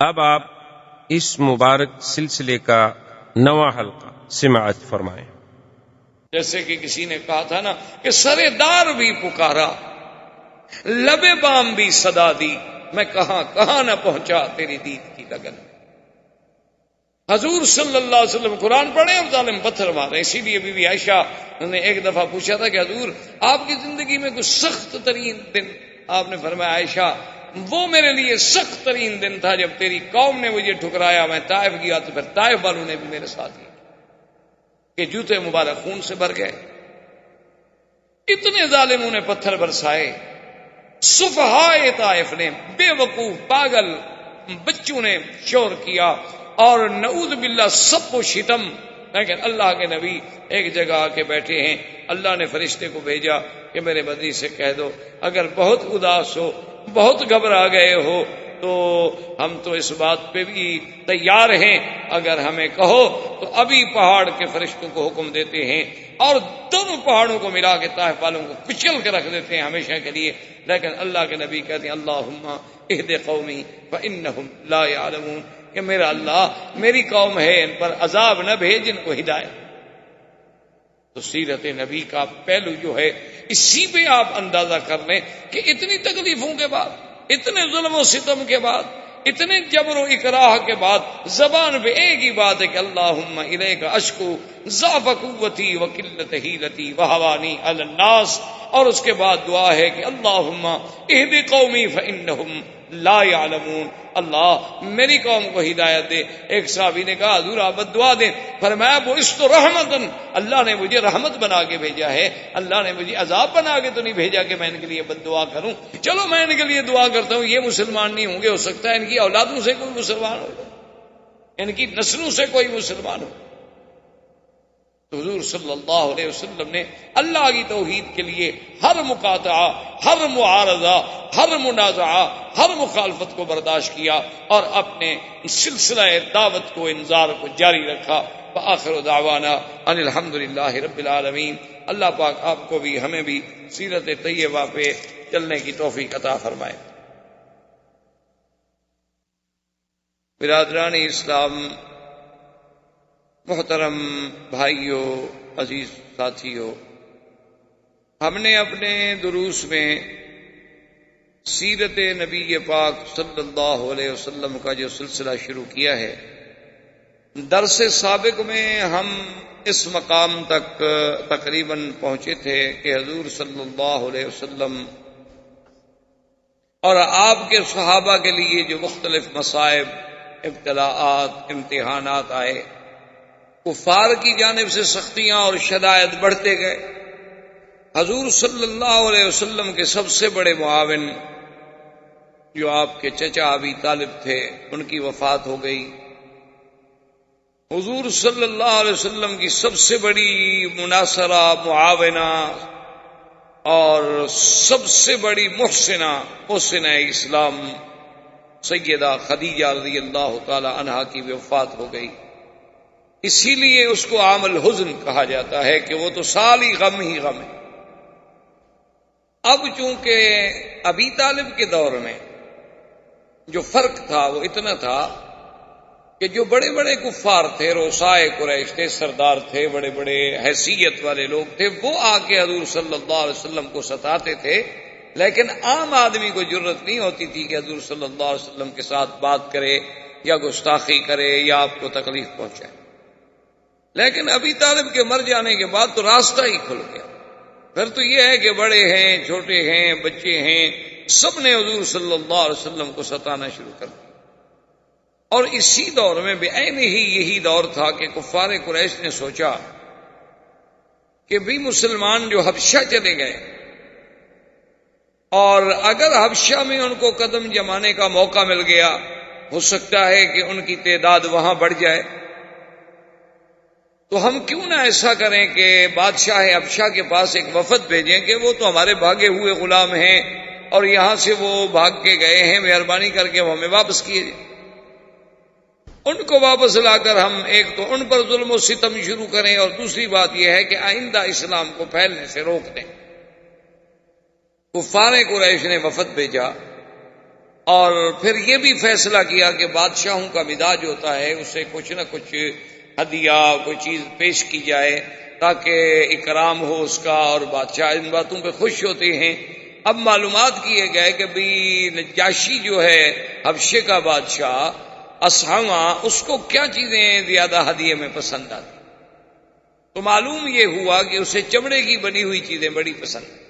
اب آپ اس مبارک سلسلے کا نواں حلقہ سماعت فرمائیں۔ جیسے کہ کسی نے کہا تھا نا کہ سرے دار بھی پکارا، لبے بام بھی صدا دی، میں کہاں کہاں نہ پہنچا تیری دید کی لگن۔ حضور صلی اللہ علیہ وسلم قرآن پڑھے اور ظالم پتھر مارے۔ اسی لیے بی بی عائشہ نے ایک دفعہ پوچھا تھا کہ حضور آپ کی زندگی میں کوئی سخت ترین دن؟ آپ نے فرمایا عائشہ وہ میرے لیے سخت ترین دن تھا جب تیری قوم نے مجھے ٹھکرایا، میں طائف گیا تو پھر طائف والوں نے بھی میرے ساتھ کیا کہ جوتے مبارک خون سے بھر گئے۔ اتنے ظالموں نے پتھر برسائے، سفہائے طائف نے، بے وقوف پاگل بچوں نے شور کیا، اور نعوذ باللہ سب و شتم۔ لیکن اللہ کے نبی ایک جگہ آ کے بیٹھے ہیں، اللہ نے فرشتے کو بھیجا کہ میرے بدی سے کہہ دو اگر بہت اداس ہو، بہت گھبرا گئے ہو تو ہم تو اس بات پہ بھی تیار ہیں، اگر ہمیں کہو تو ابھی پہاڑ کے فرشتوں کو حکم دیتے ہیں اور دونوں پہاڑوں کو ملا کے طائف والوں کو کچل کے رکھ دیتے ہیں ہمیشہ کے لیے۔ لیکن اللہ کے نبی کہتے ہیں اللہم اہد قومی فانہم لا یعلمون، کہ میرا اللہ میری قوم ہے ان پر عذاب نہ بھیج جن کو ہدایت۔ تو سیرت نبی کا پہلو جو ہے اسی پہ آپ اندازہ کر لیں کہ اتنی تکلیفوں کے بعد، اتنے ظلم و ستم کے بعد، اتنے جبر و اکراہ کے بعد زبان پہ ایک ہی بات ہے کہ اللہم الیک اشکو ضعف قوتی وقلت حیلتی وہوانی علی الناس، اور اس کے بعد دعا ہے کہ اللہم اہد قومی فانہم لا یعلمون، اللہ میری قوم کو ہدایت دے۔ ایک صحابی نے کہا حضور آپ دعا دیں، فرمایا وہ اس تو رحمتن، اللہ نے مجھے رحمت بنا کے بھیجا ہے، اللہ نے مجھے عذاب بنا کے تو نہیں بھیجا کہ میں ان کے لیے بد دعا کروں۔ چلو میں ان کے لیے دعا کرتا ہوں، یہ مسلمان نہیں ہوں گے، ہو سکتا ہے ان کی اولادوں سے کوئی مسلمان ہو، ان کی نسلوں سے کوئی مسلمان ہو۔ تو حضور صلی اللہ علیہ وسلم نے اللہ کی توحید کے لیے ہر مقاطعہ، ہر معارضہ، ہر منازعہ، ہر مخالفت کو برداشت کیا اور اپنے سلسلہ دعوت کو، انذار کو جاری رکھا۔ وآخر دعوانا ان الحمدللہ رب العالمین۔ اللہ پاک آپ کو بھی ہمیں بھی سیرت طیبہ پہ چلنے کی توفیق عطا فرمائے۔ برادران اسلام، محترم بھائیوں، عزیز ساتھیوں، ہم نے اپنے دروس میں سیرت نبی پاک صلی اللہ علیہ وسلم کا جو سلسلہ شروع کیا ہے، درس سابق میں ہم اس مقام تک تقریباً پہنچے تھے کہ حضور صلی اللہ علیہ وسلم اور آپ کے صحابہ کے لیے جو مختلف مصائب، ابتلاءات، امتحانات آئے، کفار کی جانب سے سختیاں اور شدائد بڑھتے گئے۔ حضور صلی اللہ علیہ وسلم کے سب سے بڑے معاون جو آپ کے چچا ابی طالب تھے، ان کی وفات ہو گئی۔ حضور صلی اللہ علیہ وسلم کی سب سے بڑی مناصرہ، معاونہ اور سب سے بڑی محسنہ اسلام سیدہ خدیجہ رضی اللہ تعالی عنہا کی وفات ہو گئی۔ اسی لیے اس کو عام الحزن کہا جاتا ہے کہ وہ تو سال ہی غم ہے۔ اب چونکہ ابی طالب کے دور میں جو فرق تھا وہ اتنا تھا کہ جو بڑے بڑے کفار تھے، رؤسائے قریش تھے، سردار تھے، بڑے بڑے حیثیت والے لوگ تھے، وہ آ کے حضور صلی اللہ علیہ وسلم کو ستاتے تھے، لیکن عام آدمی کو جرت نہیں ہوتی تھی کہ حضور صلی اللہ علیہ وسلم کے ساتھ بات کرے یا گستاخی کرے یا آپ کو تکلیف پہنچائے۔ لیکن ابی طالب کے مر جانے کے بعد تو راستہ ہی کھل گیا۔ پھر تو یہ ہے کہ بڑے ہیں، چھوٹے ہیں، بچے ہیں، سب نے حضور صلی اللہ علیہ وسلم کو ستانا شروع کر دیا۔ اور اسی دور میں بعین ہی یہی دور تھا کہ کفار قریش نے سوچا کہ بھی مسلمان جو حبشہ چلے گئے اور اگر حبشہ میں ان کو قدم جمانے کا موقع مل گیا، ہو سکتا ہے کہ ان کی تعداد وہاں بڑھ جائے، تو ہم کیوں نہ ایسا کریں کہ بادشاہ حبشہ کے پاس ایک وفد بھیجیں کہ وہ تو ہمارے بھاگے ہوئے غلام ہیں اور یہاں سے وہ بھاگ کے گئے ہیں، مہربانی کر کے وہ ہمیں واپس کیے جائیں۔ ان کو واپس لا کر ہم ایک تو ان پر ظلم و ستم شروع کریں اور دوسری بات یہ ہے کہ آئندہ اسلام کو پھیلنے سے روک دیں۔ کفار قریش نے وفد بھیجا اور پھر یہ بھی فیصلہ کیا کہ بادشاہوں کا مزاج ہوتا ہے اسے کچھ نہ کچھ ہدیہ کوئی چیز پیش کی جائے تاکہ اکرام ہو اس کا، اور بادشاہ ان باتوں پہ خوش ہوتے ہیں۔ اب معلومات کیے گئے کہ بھی نجاشی جو ہے حبشے کا بادشاہ اصحمہ، اس کو کیا چیزیں زیادہ ہدیے میں پسند آتی، تو معلوم یہ ہوا کہ اسے چمڑے کی بنی ہوئی چیزیں بڑی پسند۔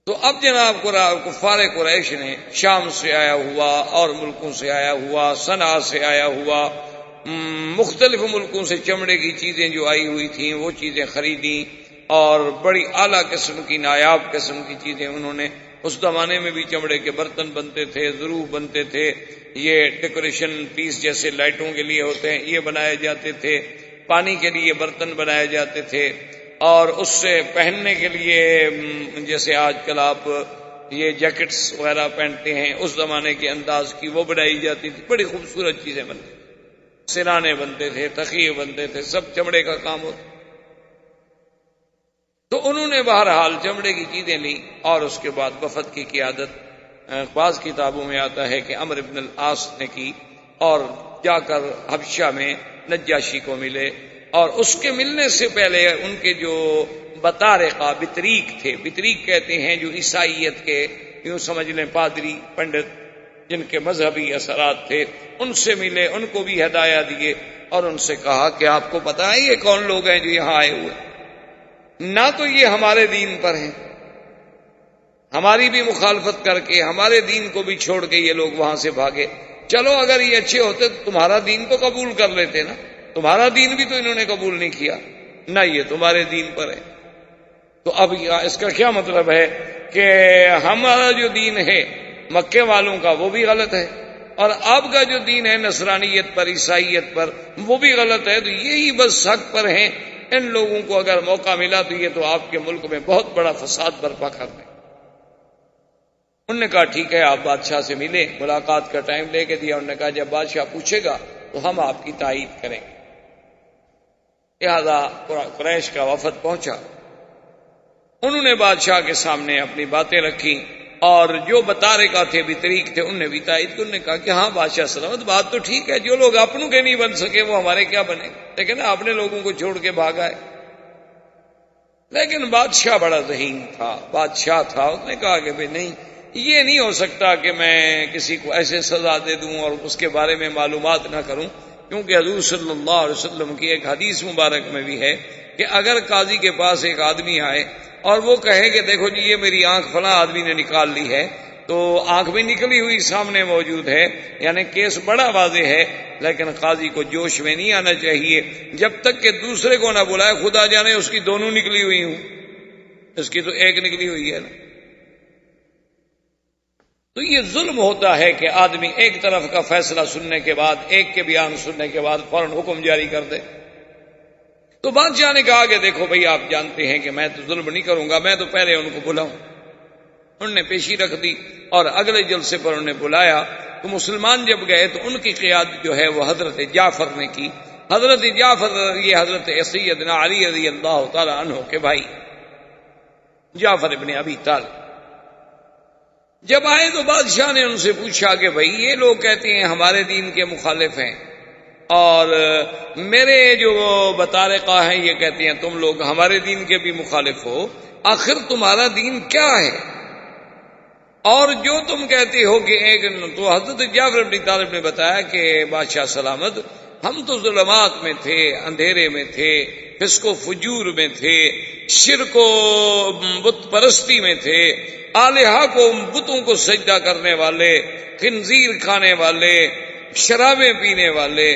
تو اب جناب کفار قریش نے شام سے آیا ہوا اور ملکوں سے آیا ہوا، صنعا سے آیا ہوا، مختلف ملکوں سے چمڑے کی چیزیں جو آئی ہوئی تھیں وہ چیزیں خریدیں، اور بڑی اعلیٰ قسم کی نایاب قسم کی چیزیں انہوں نے۔ اس زمانے میں بھی چمڑے کے برتن بنتے تھے، ظروف بنتے تھے، یہ ڈیکوریشن پیس جیسے لائٹوں کے لیے ہوتے ہیں یہ بنائے جاتے تھے، پانی کے لیے برتن بنائے جاتے تھے، اور اس سے پہننے کے لیے جیسے آج کل آپ یہ جیکٹس وغیرہ پہنتے ہیں اس زمانے کے انداز کی وہ بنائی جاتی تھی، بڑی خوبصورت چیزیں بنتی تھیں، سرانے بنتے تھے، تخیے بنتے تھے، سب چمڑے کا کام ہوتا۔ تو انہوں نے بہرحال چمڑے کی چیزیں لی، اور اس کے بعد وفد کی قیادت بعض کتابوں میں آتا ہے کہ عمرو بن العاص نے کی، اور جا کر حبشہ میں نجاشی کو ملے، اور اس کے ملنے سے پہلے ان کے جو بطارقہ بطریق تھے، بطریق کہتے ہیں جو عیسائیت کے یوں سمجھ لیں پادری پنڈت جن کے مذہبی اثرات تھے، ان سے ملے، ان کو بھی ہدایہ دیے، اور ان سے کہا کہ آپ کو پتہ ہے یہ کون لوگ ہیں جو یہاں آئے ہوئے، نہ تو یہ ہمارے دین پر ہیں، ہماری بھی مخالفت کر کے ہمارے دین کو بھی چھوڑ کے یہ لوگ وہاں سے بھاگے، چلو اگر یہ اچھے ہوتے تو تمہارا دین تو قبول کر لیتے نا، تمہارا دین بھی تو انہوں نے قبول نہیں کیا، نہ یہ تمہارے دین پر ہے۔ تو اب اس کا کیا مطلب ہے کہ ہمارا جو دین ہے مکے والوں کا وہ بھی غلط ہے، اور آپ کا جو دین ہے نصرانیت پر، عیسائیت پر، وہ بھی غلط ہے، تو یہی بس حق پر ہیں، ان لوگوں کو اگر موقع ملا تو یہ تو آپ کے ملک میں بہت بڑا فساد برپا کر دیں۔ انہوں نے کہا ٹھیک ہے، آپ بادشاہ سے ملے، ملاقات کا ٹائم لے کے دیا، انہوں نے کہا جب بادشاہ پوچھے گا تو ہم آپ کی تائید کریں گے۔ لہذا قریش کا وفد پہنچا، انہوں نے بادشاہ کے سامنے اپنی باتیں رکھی، اور جو بطارقہ تھے بطریق تھے انہوں نے بھی تائید کی، انہوں نے کہا کہ ہاں بادشاہ سلامت، بات تو ٹھیک ہے، جو لوگ اپنوں کے نہیں بن سکے وہ ہمارے کیا بنے، لیکن اپنے لوگوں کو چھوڑ کے بھاگا ہے۔ لیکن بادشاہ بڑا ذہین تھا، بادشاہ تھا، اس نے کہا کہ بھئی نہیں، یہ نہیں ہو سکتا کہ میں کسی کو ایسے سزا دے دوں اور اس کے بارے میں معلومات نہ کروں، کیونکہ حضور صلی اللہ علیہ وسلم کی ایک حدیث مبارک میں بھی ہے کہ اگر قاضی کے پاس ایک آدمی آئے اور وہ کہے کہ دیکھو جی یہ میری آنکھ فلاں آدمی نے نکال لی ہے، تو آنکھ بھی نکلی ہوئی سامنے موجود ہے، یعنی کیس بڑا واضح ہے، لیکن قاضی کو جوش میں نہیں آنا چاہیے جب تک کہ دوسرے کو نہ بلائے، خدا جانے اس کی دونوں نکلی ہوئی ہوں، اس کی تو ایک نکلی ہوئی ہے نا۔ تو یہ ظلم ہوتا ہے کہ آدمی ایک طرف کا فیصلہ سننے کے بعد، ایک کے بیان سننے کے بعد فوراً حکم جاری کر دے۔ تو بادشاہ نے کہا کہ دیکھو بھئی آپ جانتے ہیں کہ میں تو ظلم نہیں کروں گا، میں تو پہلے ان کو بلاؤں۔ انہوں نے پیشی رکھ دی، اور اگلے جلسے پر انہوں نے بلایا، تو مسلمان جب گئے تو ان کی قیادت جو ہے وہ حضرت جعفر نے کی۔ حضرت جعفر یہ حضرت سیدنا علی رضی اللہ تعالی عنہ کے بھائی جعفر ابن ابی طالب جب آئے تو بادشاہ نے ان سے پوچھا کہ بھئی یہ لوگ کہتے ہیں ہمارے دین کے مخالف ہیں، اور میرے جو بطارقہ ہیں یہ کہتے ہیں تم لوگ ہمارے دین کے بھی مخالف ہو، آخر تمہارا دین کیا ہے؟ اور جو تم کہتے ہو کہ ایک، تو حضرت جعفر بن طالب نے بتایا کہ بادشاہ سلامت، ہم تو ظلمات میں تھے، اندھیرے میں تھے، فسق و فجور میں تھے، شرک و بت پرستی میں تھے، آلہہ کو، بتوں کو سجدہ کرنے والے، خنزیر کھانے والے، شرابیں پینے والے،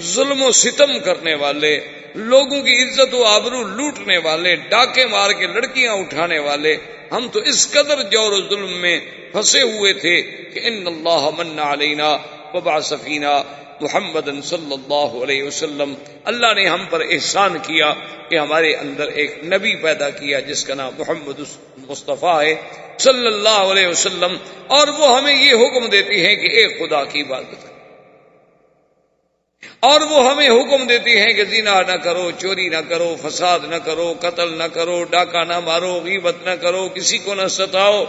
ظلم و ستم کرنے والے، لوگوں کی عزت و آبرو لوٹنے والے، ڈاکے مار کے لڑکیاں اٹھانے والے، ہم تو اس قدر جور و ظلم میں پھنسے ہوئے تھے کہ ان اللہ من علینا وبعث فینا محمد صلی اللہ علیہ وسلم، اللہ نے ہم پر احسان کیا کہ ہمارے اندر ایک نبی پیدا کیا جس کا نام محمد مصطفیٰ ہے صلی اللہ علیہ وسلم، اور وہ ہمیں یہ حکم دیتے ہیں کہ ایک خدا کی عبادت کرو، اور وہ ہمیں حکم دیتے ہیں کہ زنا نہ کرو، چوری نہ کرو، فساد نہ کرو، قتل نہ کرو، ڈاکہ نہ مارو، غیبت نہ کرو، کسی کو نہ ستاؤ،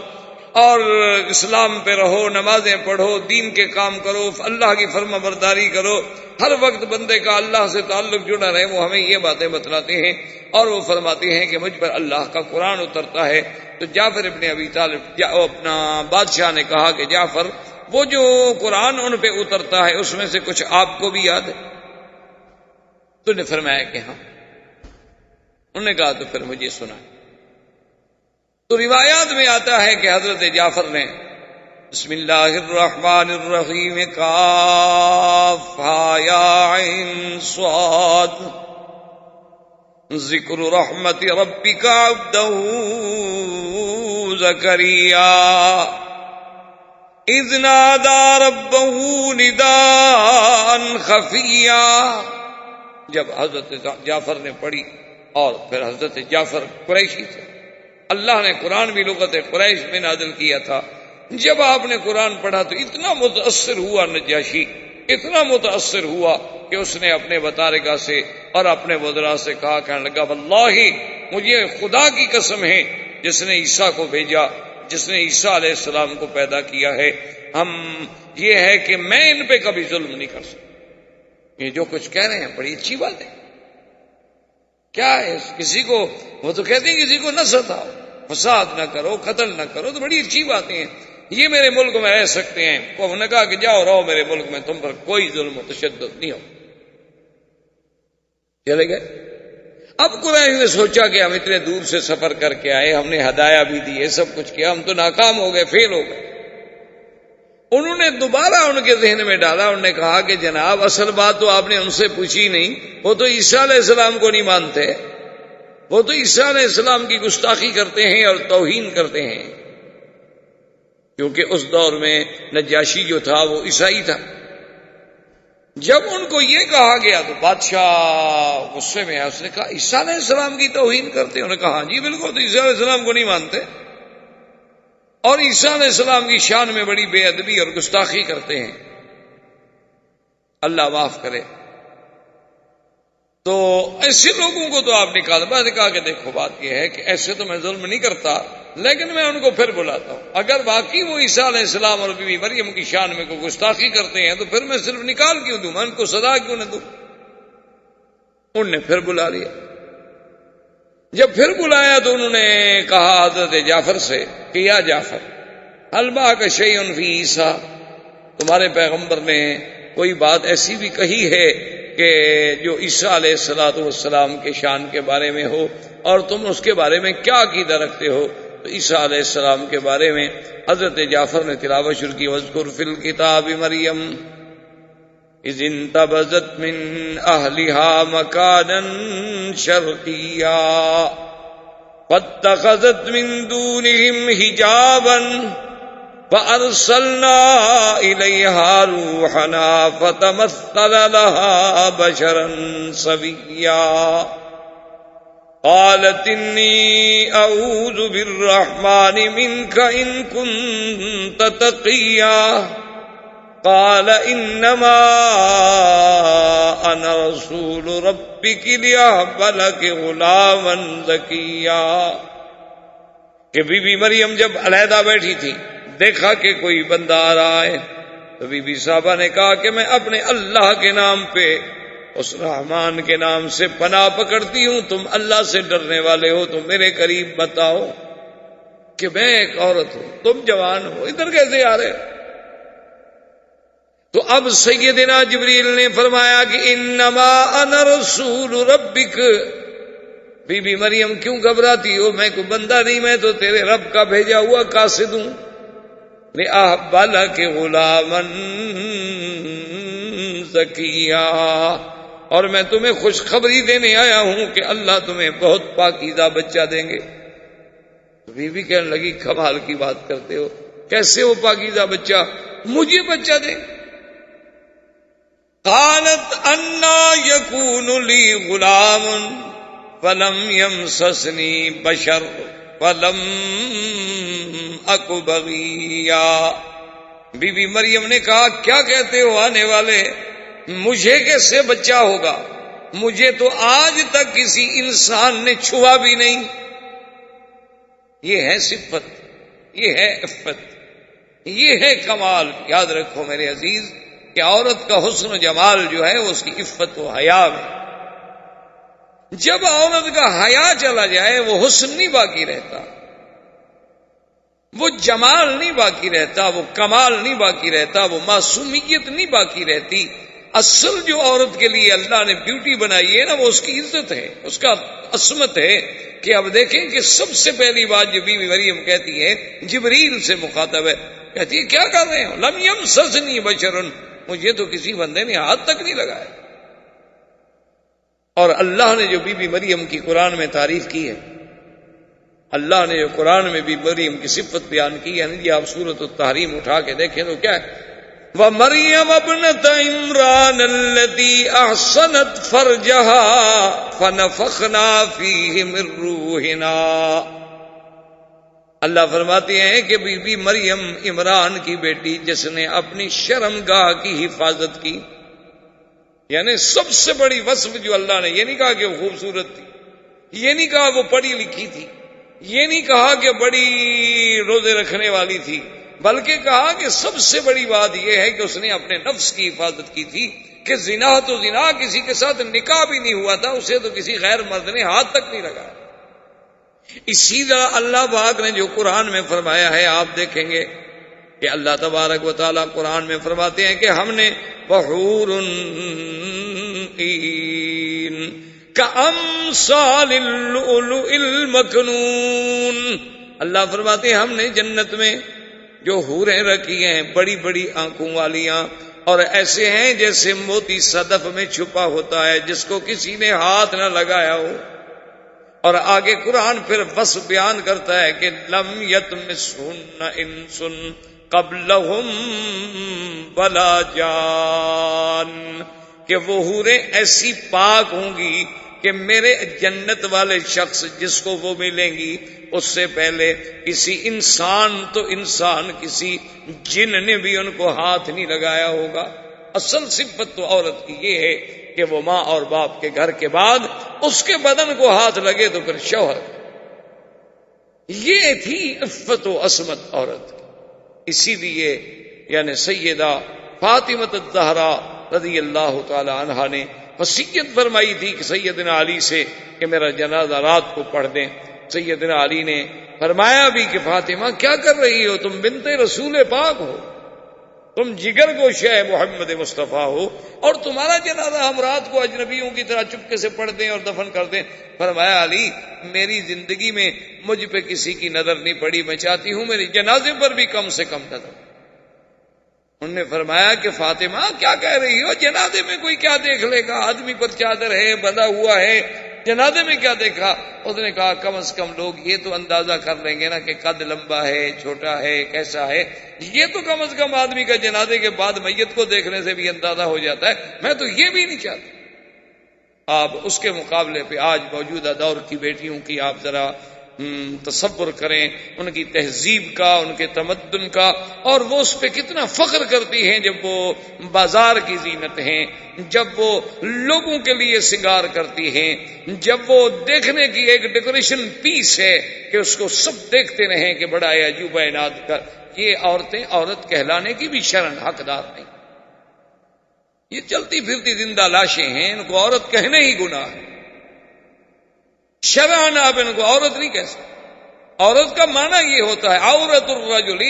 اور اسلام پہ رہو، نمازیں پڑھو، دین کے کام کرو، اللہ کی فرما برداری کرو، ہر وقت بندے کا اللہ سے تعلق جڑا رہے، وہ ہمیں یہ باتیں بتلاتے ہیں اور وہ فرماتے ہیں کہ مجھ پر اللہ کا قرآن اترتا ہے۔ تو جعفر ابن ابی طالب اپنا بادشاہ نے کہا کہ جعفر، وہ جو قرآن ان پہ اترتا ہے اس میں سے کچھ آپ کو بھی یاد ہے؟ تو نے فرمایا کہ ہاں۔ انہوں نے کہا تو پھر مجھے سنا۔ تو روایات میں آتا ہے کہ حضرت جعفر نے بسم اللہ الرحمن الرحیم کاف ہا یا عین صاد ذکر رحمت ربک عبدہ زکریا اذ نادى ربه نداء خفیا۔ جب حضرت جعفر نے پڑھی، اور پھر حضرت جعفر قریشی تھے، اللہ نے قرآن بھی لغت قریش میں نازل کیا تھا۔ جب آپ نے قرآن پڑھا تو اتنا متاثر ہوا نجاشی، اتنا متاثر ہوا کہ اس نے اپنے بطارکہ سے اور اپنے وزراء سے کہا، کہنے لگا واللہ مجھے خدا کی قسم ہے جس نے عیسیٰ کو بھیجا، جس نے عیسیٰ علیہ السلام کو پیدا کیا ہے، یہ ہے کہ میں ان پہ کبھی ظلم نہیں کر سکتا۔ یہ جو کچھ کہہ رہے ہیں بڑی اچھی بات ہے۔ کیا ہے کسی کو، وہ تو کہتے ہیں کسی کو نہ ستاؤ، فساد نہ کرو، قتل نہ کرو، تو بڑی اچھی باتیں ہیں، یہ میرے ملک میں رہ سکتے ہیں۔ انہوں نے کہا کہ جاؤ رہو میرے ملک میں، تم پر کوئی ظلم و تشدد نہیں ہو۔ چلے گئے۔ اب قریش نے سوچا کہ ہم اتنے دور سے سفر کر کے آئے، ہم نے ہدایہ بھی دی، سب کچھ کیا، ہم تو ناکام ہو گئے، فیل ہو گئے۔ انہوں نے دوبارہ ان کے ذہن میں ڈالا، انہوں نے کہا کہ جناب اصل بات تو آپ نے ان سے پوچھی نہیں، وہ تو عیسیٰ علیہ السلام کو نہیں مانتے، وہ تو عیسیٰ علیہ السلام کی گستاخی کرتے ہیں اور توہین کرتے ہیں، کیونکہ اس دور میں نجاشی جو تھا وہ عیسائی تھا۔ جب ان کو یہ کہا گیا تو بادشاہ غصے میں ہے، اس نے کہا عیسیٰ علیہ السلام کی توہین کرتے ہیں؟ انہوں نے کہا ہاں جی بالکل، تو عیسیٰ علیہ السلام کو نہیں مانتے اور عیسیٰ علیہ السلام کی شان میں بڑی بے ادبی اور گستاخی کرتے ہیں، اللہ معاف کرے۔ تو ایسے لوگوں کو تو آپ نکال۔ میں نے کہا کہ دیکھو بات یہ ہے کہ ایسے تو میں ظلم نہیں کرتا، لیکن میں ان کو پھر بلاتا ہوں، اگر واقعی وہ عیسیٰ علیہ السلام اور بی بی مریم کی شان میں کوئی گستاخی کرتے ہیں تو پھر میں صرف نکال کیوں دوں، میں ان کو سزا کیوں نہ دوں؟ ان نے پھر بلا لیا۔ جب پھر بلایا تو انہوں نے کہا حضرت جعفر سے کہ یا جعفر هل معك شيء في عیسیٰ، تمہارے پیغمبر نے کوئی بات ایسی بھی کہی ہے کہ جو عیسیٰ علیہ السلام کے شان کے بارے میں ہو، اور تم اس کے بارے میں کیا عقیدہ رکھتے ہو؟ تو عیسیٰ علیہ السلام کے بارے میں حضرت جعفر نے تلاوت شروع کی، وَاذْكُرْ فِي الْكِتَابِ مَرْيَمَ اِذِ انتبذت من اہلها مکانا شرقیا فاتخذت من دونهم حجابا فارسلنا الیہا روحنا فتمثل لها بشرا سویا قالت انی اعوذ بالرحمن منک ان کنت تقیا قال انما انا رسول ربک لیہب لک غلاما زکیا۔ کہ بی بی مریم جب علیحدہ بیٹھی تھی، دیکھا کہ کوئی بندہ آ رہا ہے، تو بی بی صاحبہ نے کہا کہ میں اپنے اللہ کے نام پہ، اس رحمان کے نام سے پناہ پکڑتی ہوں، تم اللہ سے ڈرنے والے ہو تو میرے قریب بتاؤ کہ میں ایک عورت ہوں، تم جوان ہو، ادھر کیسے آ رہے؟ تو اب سیدنا جبریل نے فرمایا کہ انما انا رسول ربک۔ بی بی مریم کیوں گھبراتی ہو؟ میں کوئی بندہ نہیں، میں تو تیرے رب کا بھیجا ہوا قاصد ہوں، لِأَهْبَ لَكِ غُلَامًا زَكِيًّا، اور میں تمہیں خوشخبری دینے آیا ہوں کہ اللہ تمہیں بہت پاکیزہ بچہ دیں گے۔ بی بی کہنے لگی کمال کی بات کرتے ہو، کیسے وہ پاکیزہ بچہ مجھے بچہ دیں؟ قالت انا یکون لی غلام فلم یمسسنی بشر ولم اک بغیا۔ بی بی مریم نے کہا کیا کہتے ہو آنے والے، مجھے کیسے بچہ ہوگا؟ مجھے تو آج تک کسی انسان نے چھوا بھی نہیں۔ یہ ہے صفت یہ ہے عفت، یہ ہے کمال۔ یاد رکھو میرے عزیز کہ عورت کا حسن و جمال جو ہے وہ اس کی عفت و حیا میں۔ جب عورت کا حیا چلا جائے وہ حسن نہیں باقی رہتا، وہ جمال نہیں باقی رہتا، وہ کمال نہیں باقی رہتا، وہ معصومیت نہیں باقی رہتی۔ اصل جو عورت کے لیے اللہ نے بیوٹی بنائی ہے نا، وہ اس کی عزت ہے، اس کا عصمت ہے۔ کہ اب دیکھیں کہ سب سے پہلی بات جو بی بی مریم کہتی ہے، جبریل سے مخاطب ہے، کہتی ہے کیا کر رہے ہو؟ لم یمسسنی بشر، مجھے تو کسی بندے نے ہاتھ تک نہیں لگایا۔ اور اللہ نے جو بی بی مریم کی قرآن میں تعریف کی ہے، اللہ نے جو قرآن میں بی بی مریم کی صفت بیان کی ہے، جی آپ سورۃ التحریم اٹھا کے دیکھیں تو کیا ہے؟ وَمَرْيَمَ ابْنَتَ عِمْرَانَ الَّتِي أَحْصَنَتْ فَرْجَهَا فَنَفَخْنَا فِيهِ مِن رُّوحِنَا۔ اللہ فرماتے ہیں کہ بی بی مریم عمران کی بیٹی جس نے اپنی شرمگاہ کی حفاظت کی، یعنی سب سے بڑی وصف جو اللہ نے، یہ نہیں کہا کہ وہ خوبصورت تھی، یہ نہیں کہا وہ پڑھی لکھی تھی، یہ نہیں کہا کہ بڑی روزے رکھنے والی تھی، بلکہ کہا کہ سب سے بڑی بات یہ ہے کہ اس نے اپنے نفس کی حفاظت کی تھی، کہ زنا تو زنا، کسی کے ساتھ نکاح بھی نہیں ہوا تھا، اسے تو کسی غیر مرد نے ہاتھ تک نہیں لگایا۔ اسی طرح اللہ پاک نے جو قرآن میں فرمایا ہے، آپ دیکھیں گے کہ اللہ تبارک و تعالیٰ قرآن میں فرماتے ہیں کہ ہم نے وحور عین کامثال اللؤلؤ المکنون، اللہ فرماتے ہیں ہم نے جنت میں جو حوریں رکھی ہیں بڑی بڑی آنکھوں والیاں، اور ایسے ہیں جیسے موتی صدف میں چھپا ہوتا ہے جس کو کسی نے ہاتھ نہ لگایا ہو۔ اور آگے قرآن پھر وصف بیان کرتا ہے کہ لم یطمثہن انس قبلہم ولا جان، کہ وہ حوریں ایسی پاک ہوں گی کہ میرے جنت والے شخص جس کو وہ ملیں گی اس سے پہلے کسی انسان تو انسان، کسی جن نے بھی ان کو ہاتھ نہیں لگایا ہوگا۔ اصل صفت تو عورت کی یہ ہے کہ وہ ماں اور باپ کے گھر کے بعد اس کے بدن کو ہاتھ لگے تو پھر شوہر۔ یہ تھی عفت و عصمت عورت کی۔ اسی لیے یعنی سیدہ فاطمہ الزہرا رضی اللہ تعالی عنہا نے وصیت فرمائی تھی کہ سیدنا علی سے کہ میرا جنازہ رات کو پڑھ دیں۔ سیدنا علی نے فرمایا بھی کہ فاطمہ کیا کر رہی ہو، تم بنت رسول پاک ہو، تم جگر گوشہ محمد مصطفیٰ ہو، اور تمہارا جنازہ ہم رات کو اجنبیوں کی طرح چپکے سے پڑھ دیں اور دفن کر دیں۔ فرمایا علی میری زندگی میں مجھ پہ کسی کی نظر نہیں پڑی، میں چاہتی ہوں میری جنازے پر بھی کم سے کم نظر۔ انہوں نے فرمایا کہ فاطمہ کیا کہہ رہی ہو، جنازے میں کوئی کیا دیکھ لے گا، آدمی پر چادر ہے بندھا ہوا ہے، جنازے میں کیا دیکھا؟ اس نے کہا کم از کم لوگ یہ تو اندازہ کر لیں گے نا کہ قد لمبا ہے، چھوٹا ہے، کیسا ہے، یہ تو کم از کم آدمی کا جنازے کے بعد میت کو دیکھنے سے بھی اندازہ ہو جاتا ہے، میں تو یہ بھی نہیں چاہتا۔ آپ اس کے مقابلے پہ آج موجودہ دور کی بیٹیوں کی آپ ذرا تصور کریں، ان کی تہذیب کا، ان کے تمدن کا، اور وہ اس پہ کتنا فخر کرتی ہیں جب وہ بازار کی زینت ہیں، جب وہ لوگوں کے لیے سنگار کرتی ہیں، جب وہ دیکھنے کی ایک ڈیکوریشن پیس ہے کہ اس کو سب دیکھتے رہیں کہ بڑا عجوبہ عناد کر۔ یہ عورتیں عورت کہلانے کی بھی شرن حقدار نہیں، یہ چلتی پھرتی زندہ لاشیں ہیں، ان کو عورت کہنے ہی گناہ ہے۔ شرعاً آپ ان کو عورت نہیں کہہ سکتے۔ عورت کا معنی یہ ہوتا ہے عورت الرجل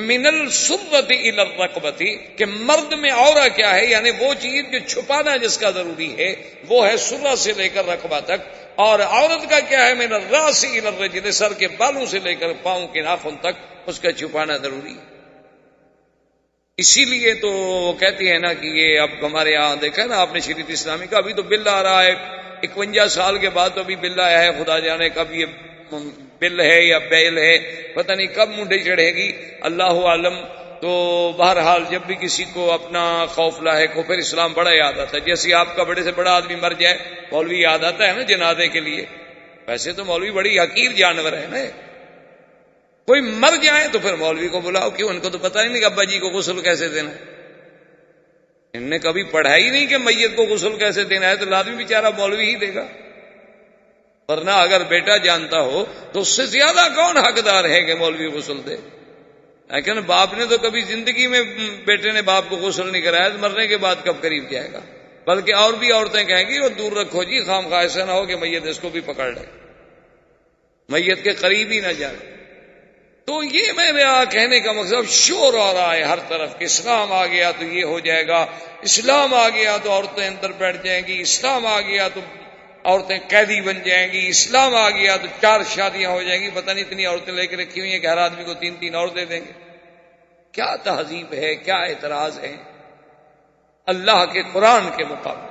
من السرۃ الی الرقبۃ، کہ مرد میں عورت کیا ہے، یعنی وہ چیز جو چھپانا جس کا ضروری ہے وہ ہے سرہ سے لے کر رقبہ تک، اور عورت کا کیا ہے من الراس الی الرجل، سر کے بالوں سے لے کر پاؤں کے ناخن تک اس کا چھپانا ضروری ہے۔ اسی لیے تو وہ کہتی ہے نا کہ یہ اب ہمارے یہاں دیکھا نا آپ نے شریعت اسلامی کا، ابھی تو بل آ رہا ہے 51 سال کے بعد، تو ابھی بل آیا ہے، خدا جانے کب یہ بل ہے یا بیل ہے، پتہ نہیں کب منڈے چڑھے گی، اللہ عالم۔ تو بہرحال جب بھی کسی کو اپنا خوف لاحق ہو پھر اسلام بڑا یاد آتا ہے، جیسے آپ کا بڑے سے بڑا آدمی مر جائے مولوی یاد آتا ہے نا جنازے کے لیے، ویسے تو مولوی بڑی حقیر جانور ہے نا، کوئی مر جائے تو پھر مولوی کو بلاؤ، کیوں؟ ان کو تو پتہ ہی نہیں کہ ابا جی کو غسل کیسے دینا، ان نے کبھی پڑھا ہی نہیں کہ میت کو غسل کیسے دینا ہے، تو لازمی بیچارہ مولوی ہی دے گا۔ ورنہ اگر بیٹا جانتا ہو تو اس سے زیادہ کون حقدار ہے کہ مولوی غسل دے؟ لیکن باپ نے تو کبھی زندگی میں بیٹے نے باپ کو غسل نہیں کرایا، تو مرنے کے بعد کب قریب جائے گا؟ بلکہ اور بھی عورتیں کہیں گی وہ دور رکھو جی، خام خواہ ایسا نہ ہو کہ میت اس کو بھی پکڑ لے، میت کے قریب ہی نہ جائے۔ تو یہ میرا کہنے کا مقصد، شور آ رہا ہے ہر طرف کہ اسلام آ گیا تو یہ ہو جائے گا، اسلام آ گیا تو عورتیں اندر بیٹھ جائیں گی، اسلام آ گیا تو عورتیں قیدی بن جائیں گی، اسلام آ گیا تو 4 شادیاں ہو جائیں گی، پتہ نہیں اتنی عورتیں لے کے رکھی ہوئی ہیں کہ ہر آدمی کو 3 اور دے دیں گے۔ کیا تہذیب ہے، کیا اعتراض ہے اللہ کے قرآن کے مقابلے؟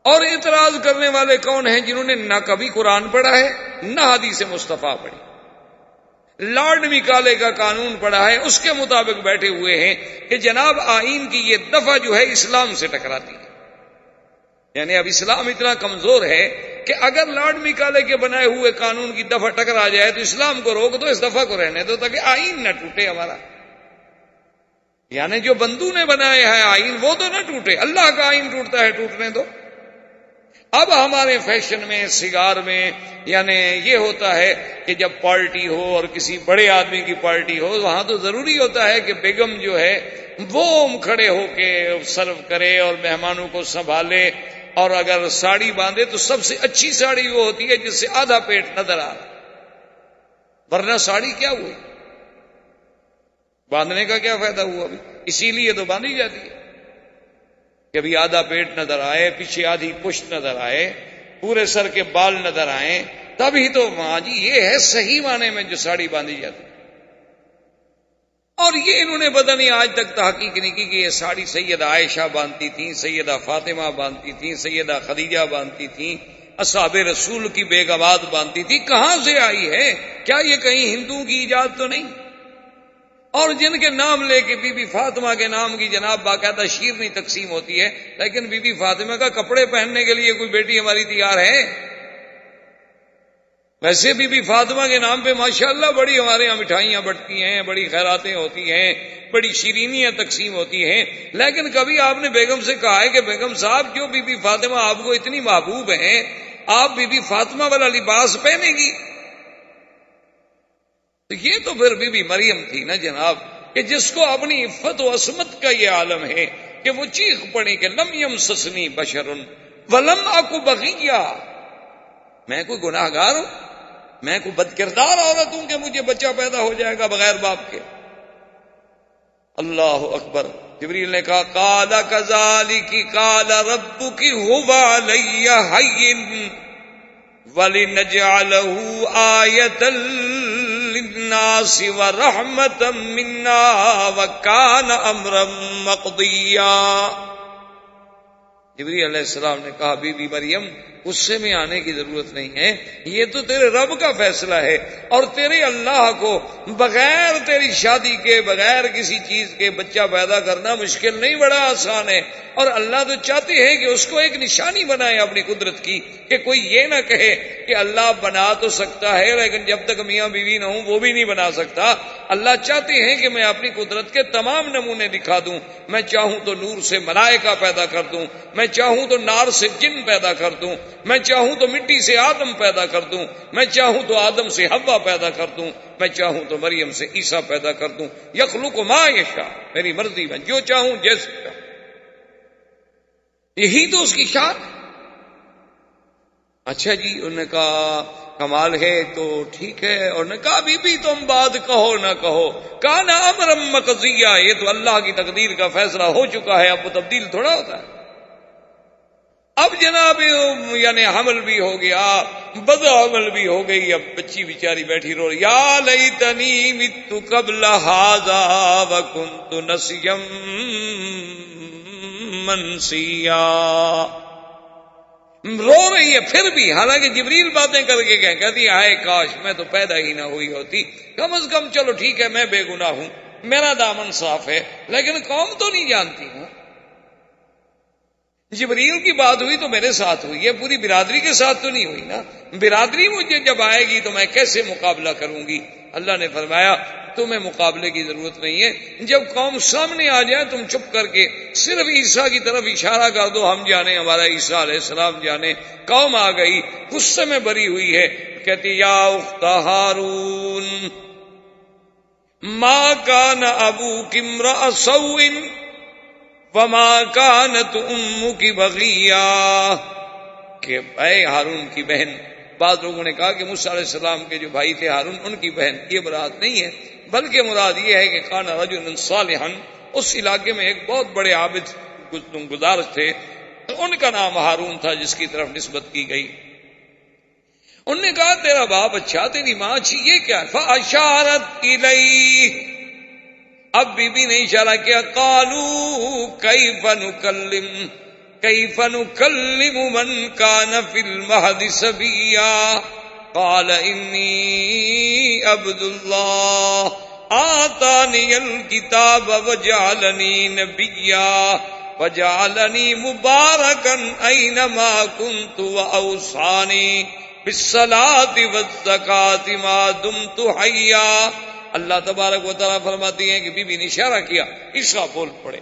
اور اعتراض کرنے والے کون ہیں؟ جنہوں نے نہ کبھی قرآن پڑھا ہے نہ حدیث مصطفیٰ پڑھی، لارڈ میکالے کا قانون پڑھا ہے، اس کے مطابق بیٹھے ہوئے ہیں کہ جناب آئین کی یہ دفعہ جو ہے اسلام سے ٹکراتی ہے۔ یعنی اب اسلام اتنا کمزور ہے کہ اگر لارڈ میکالے کے بنائے ہوئے قانون کی دفعہ ٹکرا جائے تو اسلام کو روک دو، اس دفعہ کو رہنے دو تاکہ آئین نہ ٹوٹے ہمارا۔ یعنی جو بندو نے بنایا ہے آئین وہ تو نہ ٹوٹے، اللہ کا آئین ٹوٹتا ہے ٹوٹنے دو۔ اب ہمارے فیشن میں، سگار میں، یعنی یہ ہوتا ہے کہ جب پارٹی ہو اور کسی بڑے آدمی کی پارٹی ہو، وہاں تو ضروری ہوتا ہے کہ بیگم جو ہے وہ کھڑے ہو کے سرو کرے اور مہمانوں کو سنبھالے، اور اگر ساڑی باندھے تو سب سے اچھی ساڑی وہ ہوتی ہے جس سے آدھا پیٹ نظر آ رہا، ورنہ ساڑی کیا ہوئی؟ باندھنے کا کیا فائدہ ہوا؟ ابھی اسی لیے تو باندھی جاتی ہے کہ ابھی آدھا پیٹ نظر آئے، پیچھے آدھی پشت نظر آئے، پورے سر کے بال نظر آئیں، تبھی تو ہاں جی یہ ہے صحیح معنی میں جو ساڑی باندھی جاتی۔ اور یہ انہوں نے پتہ نہیں آج تک تحقیق نہیں کی کہ یہ ساڑی سیدہ عائشہ باندھتی تھیں، سیدہ فاطمہ باندھتی تھیں، سیدہ خدیجہ باندھتی تھیں، اصحاب رسول کی بیگمات باندھتی تھی، کہاں سے آئی ہے؟ کیا یہ کہیں ہندوؤں کی ایجاد تو نہیں؟ اور جن کے نام لے کے بی بی فاطمہ کے نام کی جناب باقاعدہ شیرنی تقسیم ہوتی ہے، لیکن بی بی فاطمہ کا کپڑے پہننے کے لیے کوئی بیٹی ہماری تیار ہے؟ ویسے بی بی فاطمہ کے نام پہ ماشاءاللہ بڑی ہمارے یہاں مٹھائیاں بٹتی ہیں، بڑی خیراتیں ہوتی ہیں، بڑی شیرینیاں تقسیم ہوتی ہیں، لیکن کبھی آپ نے بیگم سے کہا ہے کہ بیگم صاحب جو بی بی فاطمہ آپ کو اتنی محبوب ہیں، آپ بی بی فاطمہ والا لباس پہنے گی؟ تو یہ تو پھر بی بی مریم تھی نا جناب، کہ جس کو اپنی عفت و عصمت کا یہ عالم ہے کہ وہ چیخ پڑی کہ لم یمسسنی بشر ولم اکو بغیہ، میں کوئی گناہ گار ہوں، میں کوئی بد کردار عورت ہوں کہ مجھے بچہ پیدا ہو جائے گا بغیر باپ کے؟ اللہ اکبر۔ جبریل نے کہا قال کذالک قال ربک هو علی ہین وَلِنَجْعَلَهُ آیَةً لِلنَّاسِ وَرَحْمَةً مِنَّا وَكَانَ أَمْرًا مَقْضِيًّا۔ جبریل علیہ السلام نے کہا بی بی مریم غصے میں آنے کی ضرورت نہیں ہے، یہ تو تیرے رب کا فیصلہ ہے، اور تیرے اللہ کو بغیر تیری شادی کے، بغیر کسی چیز کے بچہ پیدا کرنا مشکل نہیں، بڑا آسان ہے۔ اور اللہ تو چاہتے ہیں کہ اس کو ایک نشانی بنائے اپنی قدرت کی، کہ کوئی یہ نہ کہے کہ اللہ بنا تو سکتا ہے لیکن جب تک میاں بیوی نہ ہوں وہ بھی نہیں بنا سکتا۔ اللہ چاہتے ہیں کہ میں اپنی قدرت کے تمام نمونے دکھا دوں، میں چاہوں تو نور سے ملائکہ پیدا کر دوں، میں چاہوں تو نار سے جن پیدا کر دوں، میں چاہوں تو مٹی سے آدم پیدا کر دوں، میں چاہوں تو آدم سے حوا پیدا کر دوں، میں چاہوں تو مریم سے عیسیٰ پیدا کر دوں۔ یخلق ما یشاء، میری مرضی میں جو چاہوں جیسے چاہوں، یہی تو اس کی شان۔ اچھا جی، انہوں نے کہا کمال ہے تو ٹھیک ہے، اور نے کہا بی بی تم بات کہو نہ کہو، کان امرا مقضیہ، یہ تو اللہ کی تقدیر کا فیصلہ ہو چکا ہے، اب وہ تبدیل تھوڑا ہوتا ہے۔ اب جناب یعنی حمل بھی ہو گیا، بد عمل بھی ہو گئی، اب بچی بیچاری بیٹھی رو رہی، یا لیتنی مت قبل ھذا وکنت نسیا منسیا، رو رہی ہے پھر بھی، حالانکہ جبریل باتیں کر کے کہتی ہے کاش میں تو پیدا ہی نہ ہوئی ہوتی، کم از کم چلو ٹھیک ہے میں بے گناہ ہوں، میرا دامن صاف ہے، لیکن قوم تو نہیں جانتی ہوں۔ جبریل کی بات ہوئی تو میرے ساتھ ہوئی ہے، پوری برادری کے ساتھ تو نہیں ہوئی نا۔ برادری مجھے جب آئے گی تو میں کیسے مقابلہ کروں گی؟ اللہ نے فرمایا تمہیں مقابلے کی ضرورت نہیں ہے، جب قوم سامنے آ جائے تم چپ کر کے صرف عیسیٰ کی طرف اشارہ کر دو، ہم جانے ہمارا عیسیٰ علیہ السلام جانے۔ قوم آ گئی، غصے میں بری ہوئی ہے، کہتی یا اخت ہارون ما کان ابوک امرأ سوء وما کانت امک بغیا، کہ اے ہارون کی بہن۔ بعض لوگوں نے کہا کہ موسیٰ علیہ السلام کے جو بھائی تھے ہارون ان کی بہن، یہ مراد نہیں ہے، بلکہ مراد یہ ہے کہ کان رجل صالحا، اس علاقے میں ایک بہت بڑے عابد گزار تھے، ان کا نام ہارون تھا جس کی طرف نسبت کی گئی۔ انہوں نے کہا تیرا باپ اچھا، تیری ماں اچھی، یہ کیا؟ فاشارت الیہ، اب بی بی نے اشارہ کیا، قالوا کیف نکلم من کان فی المہد صبیا، قال انی عبد اللہ آتانی الکتاب وجعلنی نبیا وجعلنی مبارکا اینما کنت واوصانی بالصلاۃ والزکاۃ ما دمت حیا۔ اللہ تبارک و تعالیٰ فرماتی ہیں کہ بی بی نے اشارہ کیا، عیسیٰ بول پڑے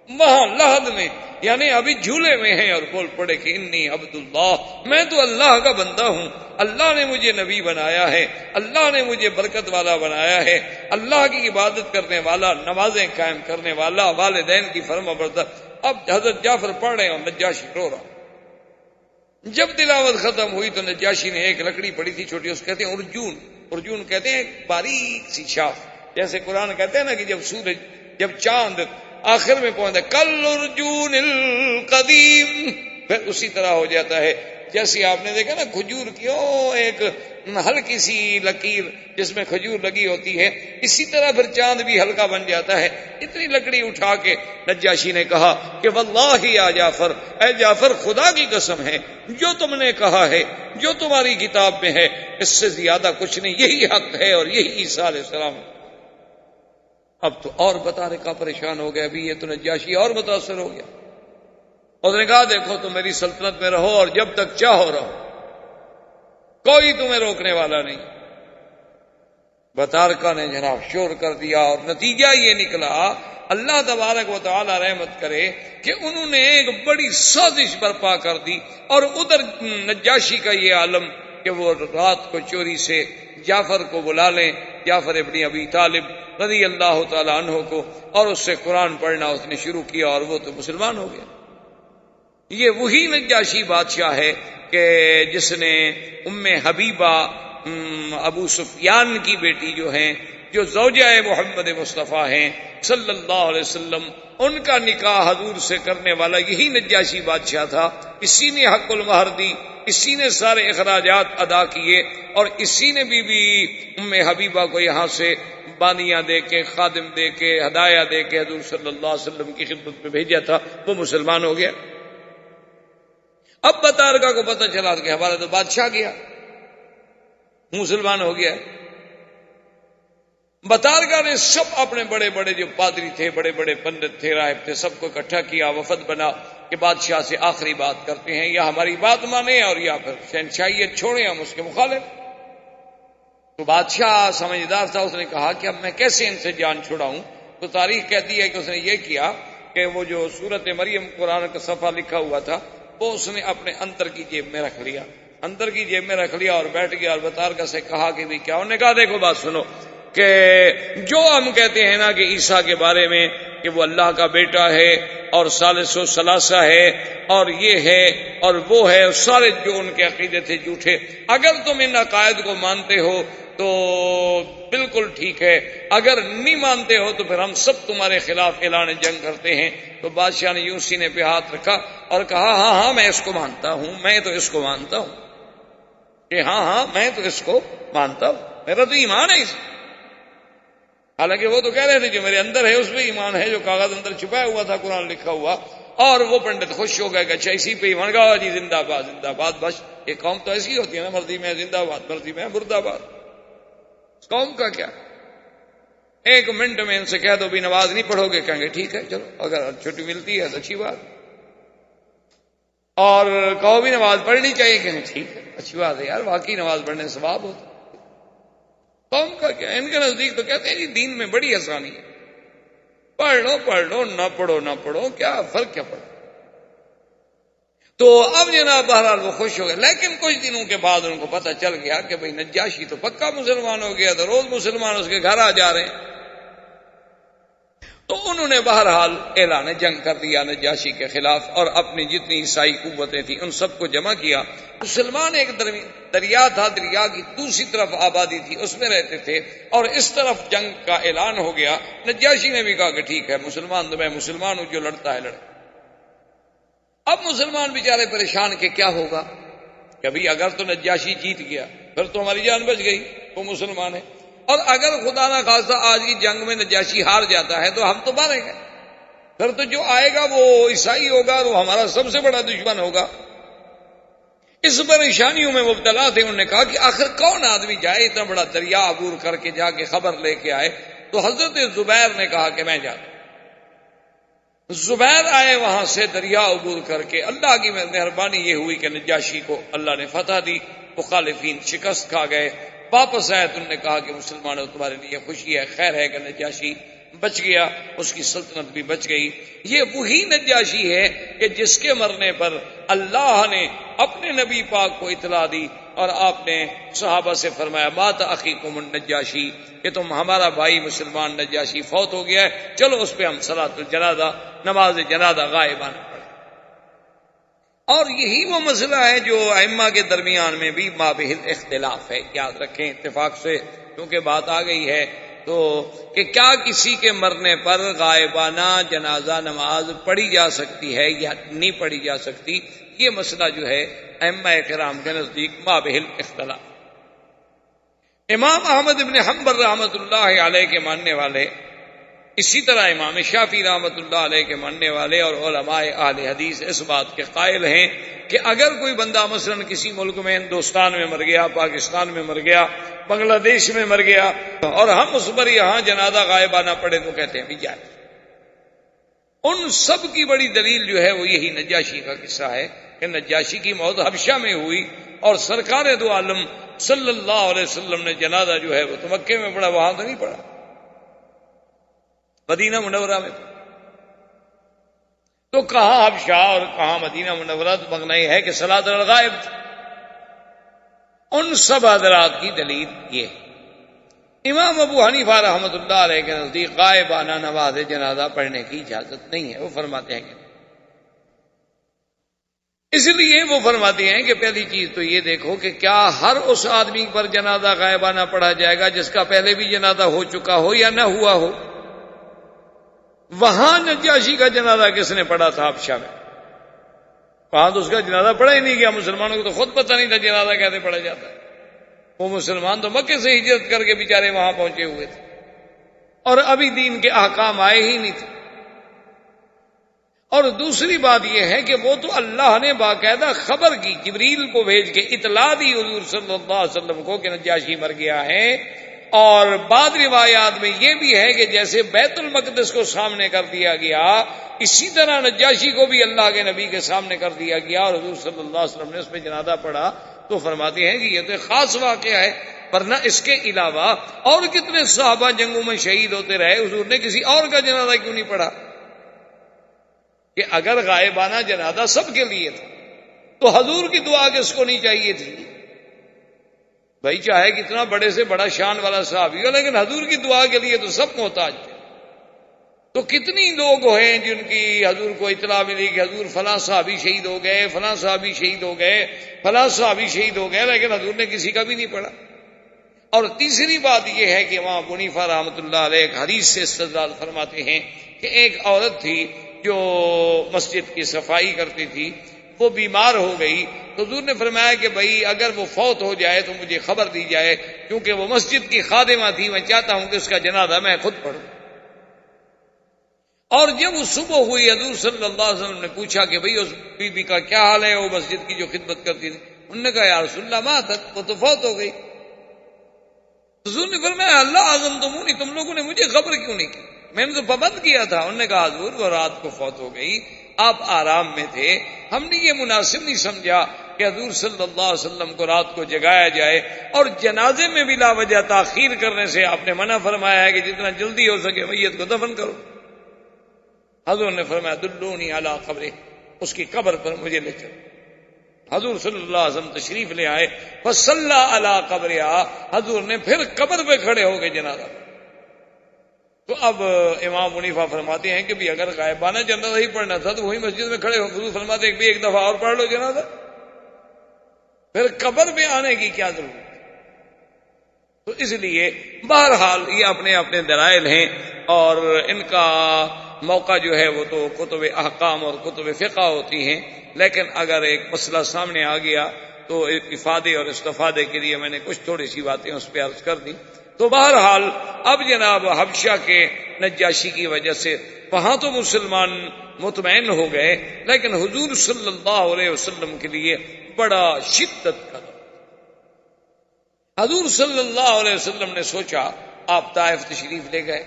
وہاں لحد میں، یعنی ابھی جھولے میں ہیں، اور بول پڑے کہ انی عبداللہ، میں تو اللہ کا بندہ ہوں، اللہ نے مجھے نبی بنایا ہے، اللہ نے مجھے برکت والا بنایا ہے، اللہ کی عبادت کرنے والا، نمازیں قائم کرنے والا، والدین کی فرما بردار۔ اب حضرت جعفر پڑھ رہے ہیں اور نجاشی رو رہا۔ جب تلاوت ختم ہوئی تو نجاشی نے ایک لکڑی پڑی تھی چھوٹی، اس کہتے ہیں ارجون، ارجون کہتے ہیں ایک باریک سی شاخ، جیسے قرآن کہتے ہیں نا کہ جب چاند آخر میں پہنچتا ہے کل ارجون القدیم، پھر اسی طرح ہو جاتا ہے۔ جیسے آپ نے دیکھا نا کھجور کی ایک ہلکی سی لکیر جس میں کھجور لگی ہوتی ہے، اسی طرح پھر چاند بھی ہلکا بن جاتا ہے۔ اتنی لکڑی اٹھا کے نجاشی نے کہا کہ واللہ یا جعفر، اے جعفر خدا کی قسم ہے، جو تم نے کہا ہے، جو تمہاری کتاب میں ہے، اس سے زیادہ کچھ نہیں، یہی حق ہے اور یہی عیسیٰ علیہ السلام۔ اب تو اور بتا رکھا پریشان ہو گیا، ابھی یہ تو نجاشی اور متاثر ہو گیا۔ اس نے کہا دیکھو تم میری سلطنت میں رہو اور جب تک چاہو رہو، کوئی تمہیں روکنے والا نہیں۔ بطارکہ نے جناب شور کر دیا، اور نتیجہ یہ نکلا، اللہ تبارک و تعالی رحمت کرے، کہ انہوں نے ایک بڑی سازش برپا کر دی، اور ادھر نجاشی کا یہ عالم کہ وہ رات کو چوری سے جعفر کو بلا لیں، جعفر ابن ابی طالب رضی اللہ تعالی عنہ کو، اور اس سے قرآن پڑھنا اس نے شروع کیا، اور وہ تو مسلمان ہو گیا۔ یہ وہی نجاشی بادشاہ ہے کہ جس نے ام حبیبہ ابو سفیان کی بیٹی جو ہیں، جو زوجہ محمد مصطفیٰ ہیں صلی اللہ علیہ وسلم، ان کا نکاح حضور سے کرنے والا یہی نجاشی بادشاہ تھا۔ اسی نے حق المہر دی، اسی نے سارے اخراجات ادا کیے، اور اسی نے بی بی ام حبیبہ کو یہاں سے بانیاں دے کے، خادم دے کے، ہدایہ دے کے حضور صلی اللہ علیہ وسلم کی خدمت میں بھیجا تھا۔ وہ مسلمان ہو گیا۔ اب بطارکہ کو پتہ چلا کہ ہمارا تو بادشاہ گیا، مسلمان ہو گیا۔ بطارکہ نے سب اپنے بڑے بڑے جو پادری تھے، بڑے بڑے پنڈت تھے، راہب تھے، سب کو اکٹھا کیا، وفد بنا کہ بادشاہ سے آخری بات کرتے ہیں، یا ہماری بات مانیں اور یا پھر شہنشاہیت چھوڑیں، ہم اس کے مخالف۔ تو بادشاہ سمجھدار تھا، اس نے کہا کہ اب میں کیسے ان سے جان چھڑاؤں؟ تو تاریخ کہتی ہے کہ اس نے یہ کیا کہ وہ جو سورت مریم قرآن کا صفحہ لکھا ہوا تھا وہ اس نے اپنے اندر کی جیب میں رکھ لیا، اندر کی جیب میں رکھ لیا، اور بیٹھ گیا، اور بطارکہ سے کہا کہ بھی کیا؟ انہوں نے کہا دیکھو بات سنو، کہ جو ہم کہتے ہیں نا کہ عیسیٰ کے بارے میں کہ وہ اللہ کا بیٹا ہے اور ثالث و ثلاثہ ہے اور یہ ہے اور وہ ہے، سارے جو ان کے عقیدے تھے جھوٹے، اگر تم ان عقائد کو مانتے ہو تو بالکل ٹھیک ہے، اگر نہیں مانتے ہو تو پھر ہم سب تمہارے خلاف اعلان جنگ کرتے ہیں۔ تو بادشاہ نے یوں سینے پہ ہاتھ رکھا اور کہا ہاں ہاں میں اس کو مانتا ہوں، میں تو اس کو مانتا ہوں، کہ ہاں ہاں میں تو اس کو مانتا ہوں، میرا تو ایمان ہے اس۔ حالانکہ وہ تو کہہ رہے تھے جو میرے اندر ہے اس پہ ایمان ہے، جو کاغذ اندر چھپایا ہوا تھا قرآن لکھا ہوا، اور وہ پنڈت خوش ہو گئے کہ اچھا اسی پہ ایمان کا جی، زندہ باد زندہ باد۔ بس یہ قوم تو ایسی ہوتی ہے نا، مرضی میں زندہ باد، مرضی میں مردہ باد۔ قوم کا کیا، ایک منٹ میں ان سے کہہ دو بھی نماز نہیں پڑھو گے، کہیں گے ٹھیک ہے چلو، اگر چھٹی ملتی ہے تو اچھی بات۔ اور کہو بھی نماز پڑھنی چاہیے کہ نہیں، ٹھیک ہے اچھی بات ہے یار، واقعی نماز پڑھنے سے ثواب ہوتا. قوم کا کیا، ان کے نزدیک تو کہتے ہیں جی دین میں بڑی آسانی ہے، پڑھ لو نہ پڑھو کیا فرق کیا پڑا. تو اب جناب بہرحال وہ خوش ہو گئے، لیکن کچھ دنوں کے بعد ان کو پتہ چل گیا کہ بھئی نجاشی تو پکا مسلمان ہو گیا، تو روز مسلمان اس کے گھر آ جا رہے ہیں. تو انہوں نے بہرحال اعلان جنگ کر دیا نجاشی کے خلاف، اور اپنی جتنی عیسائی قوتیں تھیں ان سب کو جمع کیا. مسلمان ایک دریا تھا، دریا کی دوسری طرف آبادی تھی، اس میں رہتے تھے، اور اس طرف جنگ کا اعلان ہو گیا. نجاشی نے بھی کہا کہ ٹھیک ہے مسلمان تو میں مسلمان ہوں، جو لڑتا ہے لڑے. اب مسلمان بیچارے پریشان کہ کیا ہوگا، کبھی اگر تو نجاشی جیت گیا پھر تو ہماری جان بچ گئی، وہ مسلمان ہے، اور اگر خدا نہ خواستہ آج کی جنگ میں نجاشی ہار جاتا ہے تو ہم تو ماریں گے، پھر تو جو آئے گا وہ عیسائی ہوگا اور وہ ہمارا سب سے بڑا دشمن ہوگا. اس پریشانیوں میں مبتلا تھے. انہوں نے کہا کہ آخر کون آدمی جائے اتنا بڑا دریا عبور کر کے جا کے خبر لے کے آئے. تو حضرت زبیر نے کہا کہ میں جاتا. زبیر آئے وہاں سے دریا عبور کر کے. اللہ کی مہربانی یہ ہوئی کہ نجاشی کو اللہ نے فتح دی، مخالفین شکست کھا گئے. واپس آئے تو انہوں نے کہا کہ مسلمانوں تمہارے لیے خوشی ہے، خیر ہے کہ نجاشی بچ گیا، اس کی سلطنت بھی بچ گئی. یہ وہی نجاشی ہے کہ جس کے مرنے پر اللہ نے اپنے نبی پاک کو اطلاع دی اور آپ نے صحابہ سے فرمایا مات اخیکم النجاشی، کہ تم ہمارا بھائی مسلمان نجاشی فوت ہو گیا ہے، چلو اس پہ ہم صلاۃ الجنازہ نماز جنازہ غائبانہ پڑھیں. اور یہی وہ مسئلہ ہے جو ائمہ کے درمیان میں بھی مابہل اختلاف ہے. یاد رکھیں اتفاق سے، کیونکہ بات آ گئی ہے تو کہ کیا کسی کے مرنے پر غائبانہ جنازہ نماز پڑھی جا سکتی ہے یا نہیں پڑھی جا سکتی. یہ مسئلہ جو ہے ائمہ کرام کے نزدیک مابہل اختلاف. امام احمد بن حنبل رحمۃ اللہ علیہ کے ماننے والے، اسی طرح امام شافعی رحمۃ اللہ علیہ کے ماننے والے اور علماء اہل حدیث اس بات کے قائل ہیں کہ اگر کوئی بندہ مثلا کسی ملک میں ہندوستان میں مر گیا، پاکستان میں مر گیا، بنگلہ دیش میں مر گیا، اور ہم اس پر یہاں جنازہ غائبانہ پڑھے تو کہتے ہیں بھی جائے. ان سب کی بڑی دلیل جو ہے وہ یہی نجاشی کا قصہ ہے کہ نجاشی کی موت حبشہ میں ہوئی اور سرکار دو عالم صلی اللہ علیہ وسلم نے جنازہ جو ہے وہ تو مکے میں پڑھا، وہاں تو نہیں پڑھا، مدینہ منورہ میں. تو کہاں حبشہ اور کہاں مدینہ منورہ، تو مغنی یہ ہے کہ صلاۃ الغائب. ان سب حضرات کی دلیل یہ. امام ابو حنیفہ رحمۃ اللہ علیہ کے نزدیک غائبانہ نماز جنازہ پڑھنے کی اجازت نہیں ہے. وہ فرماتے ہیں کہ اس لیے وہ فرماتے ہیں کہ پہلی چیز تو یہ دیکھو کہ کیا ہر اس آدمی پر جنازہ غائبانہ پڑھا جائے گا جس کا پہلے بھی جنازہ ہو چکا ہو یا نہ ہوا ہو. وہاں نجاشی کا جنازہ کس نے پڑھا تھا حبشہ میں؟ وہاں تو اس کا جنازہ پڑھا ہی نہیں گیا. مسلمانوں کو تو خود پتہ نہیں تھا جنازہ کیسے پڑھا جاتا ہے. وہ مسلمان تو مکے سے ہجرت کر کے بیچارے وہاں پہنچے ہوئے تھے اور ابھی دین کے احکام آئے ہی نہیں تھے. اور دوسری بات یہ ہے کہ وہ تو اللہ نے باقاعدہ خبر کی، جبریل کو بھیج کے اطلاع دی حضور صلی اللہ علیہ وسلم کو کہ نجاشی مر گیا ہے. اور بعض روایات میں یہ بھی ہے کہ جیسے بیت المقدس کو سامنے کر دیا گیا، اسی طرح نجاشی کو بھی اللہ کے نبی کے سامنے کر دیا گیا اور حضور صلی اللہ علیہ وسلم نے اس پہ جنازہ پڑھا. تو فرماتے ہیں کہ یہ تو خاص واقعہ ہے، ورنہ اس کے علاوہ اور کتنے صحابہ جنگوں میں شہید ہوتے رہے، حضور نے کسی اور کا جنازہ کیوں نہیں پڑھا؟ کہ اگر غائبانہ جنازہ سب کے لیے تھا تو حضور کی دعا کس کو نہیں چاہیے تھی؟ بھائی چاہے کتنا بڑے سے بڑا شان والا صحابی ہو، لیکن حضور کی دعا کے لیے تو سب محتاج تھے. تو کتنی لوگ ہیں جن کی حضور کو اطلاع ملی کہ حضور فلاں صحابی شہید ہو گئے، فلاں صحابی شہید ہو گئے، فلاں صحابی شہید ہو گئے، لیکن حضور نے کسی کا بھی نہیں پڑھا. اور تیسری بات یہ ہے کہ امام ابو حنیفہ رحمۃ اللہ علیہ ایک حدیث سے استدلال فرماتے ہیں کہ ایک عورت تھی جو مسجد کی صفائی کرتی تھی، وہ بیمار ہو گئی. تو حضور نے فرمایا کہ بھائی اگر وہ فوت ہو جائے تو مجھے خبر دی جائے، کیونکہ وہ مسجد کی خادمہ تھی، میں چاہتا ہوں کہ اس کا جنازہ میں خود پڑھوں. اور جب وہ صبح ہوئی، حضور صلی اللہ علیہ وسلم نے پوچھا کہ بھئی اس بی بی کا کیا حال ہے، وہ مسجد کی جو خدمت کرتی تھی. انہوں نے کہا یا رسول اللہ ماتت، وہ تو فوت ہو گئی. حضور نے فرمایا اللہ اعظم تمونی، تم لوگوں نے مجھے خبر کیوں نہیں کی؟ میں نے تو پابند کیا تھا. انہوں نے کہا حضور وہ رات کو فوت ہو گئی، آپ آرام میں تھے. ہم نے یہ مناسب نہیں سمجھا کہ حضور صلی اللہ علیہ وسلم کو رات کو جگایا جائے, اور جنازے میں بلا وجہ تاخیر کرنے سے آپ نے منع فرمایا ہے کہ جتنا جلدی ہو سکے میت کو دفن کرو. حضور نے فرمایا دلونی علی قبرہ, اس کی قبر پر مجھے لے چلو. حضور صلی اللہ علیہ وسلم تشریف لے آئے, فصلی علی قبرہا, حضور نے پھر قبر پہ کھڑے ہو گئے جنازہ. تو اب امام حنیفہ فرماتے ہیں کہ بھی اگر غائبانہ جنازہ ہی پڑھنا تھا تو وہی مسجد میں کھڑے ہو. حضور فرماتے ہیں کہ ایک دفعہ اور پڑھ لو جنازہ, پھر قبر پہ آنے کی کیا ضرورت. تو اس لیے بہرحال یہ اپنے اپنے دلائل ہیں, اور ان کا موقع جو ہے وہ تو کتب احکام اور کتب فقہ ہوتی ہیں. لیکن اگر ایک مسئلہ سامنے آ گیا تو افادے اور استفادے کے لیے میں نے کچھ تھوڑی سی باتیں اس پہ عرض کر دی. تو بہرحال اب جناب حبشہ کے نجاشی کی وجہ سے وہاں تو مسلمان مطمئن ہو گئے, لیکن حضور صلی اللہ علیہ وسلم کے لیے بڑا شدت کا. حضور صلی اللہ علیہ وسلم نے سوچا, آپ طائف تشریف لے گئے.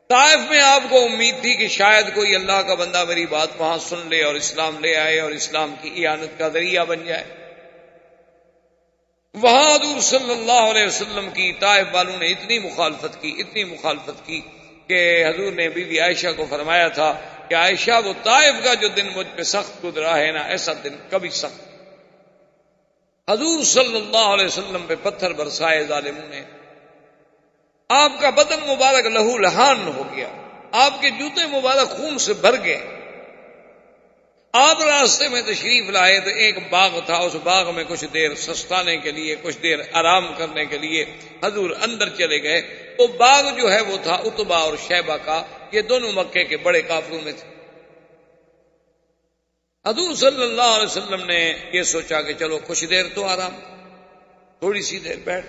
طائف میں آپ کو امید تھی کہ شاید کوئی اللہ کا بندہ میری بات وہاں سن لے اور اسلام لے آئے اور اسلام کی اعانت کا ذریعہ بن جائے. وہاں حضور صلی اللہ علیہ وسلم کی طائف والوں نے اتنی مخالفت کی کہ حضور نے بی بی عائشہ کو فرمایا تھا کہ عائشہ وہ طائف کا جو دن مجھ پہ سخت گزرا ہے نا, ایسا دن کبھی سخت. حضور صلی اللہ علیہ وسلم پہ پتھر برسائے ظالموں نے, آپ کا بدن مبارک لہو لہان ہو گیا, آپ کے جوتے مبارک خون سے بھر گئے. آپ راستے میں تشریف لائے تو ایک باغ تھا, اس باغ میں کچھ دیر سستانے کے لیے, کچھ دیر آرام کرنے کے لیے حضور اندر چلے گئے. وہ باغ جو ہے وہ تھا عتبہ اور شیبہ کا, یہ دونوں مکے کے بڑے کافروں میں تھے. حضور صلی اللہ علیہ وسلم نے یہ سوچا کہ چلو کچھ دیر تو آرام, تھوڑی سی دیر بیٹھ.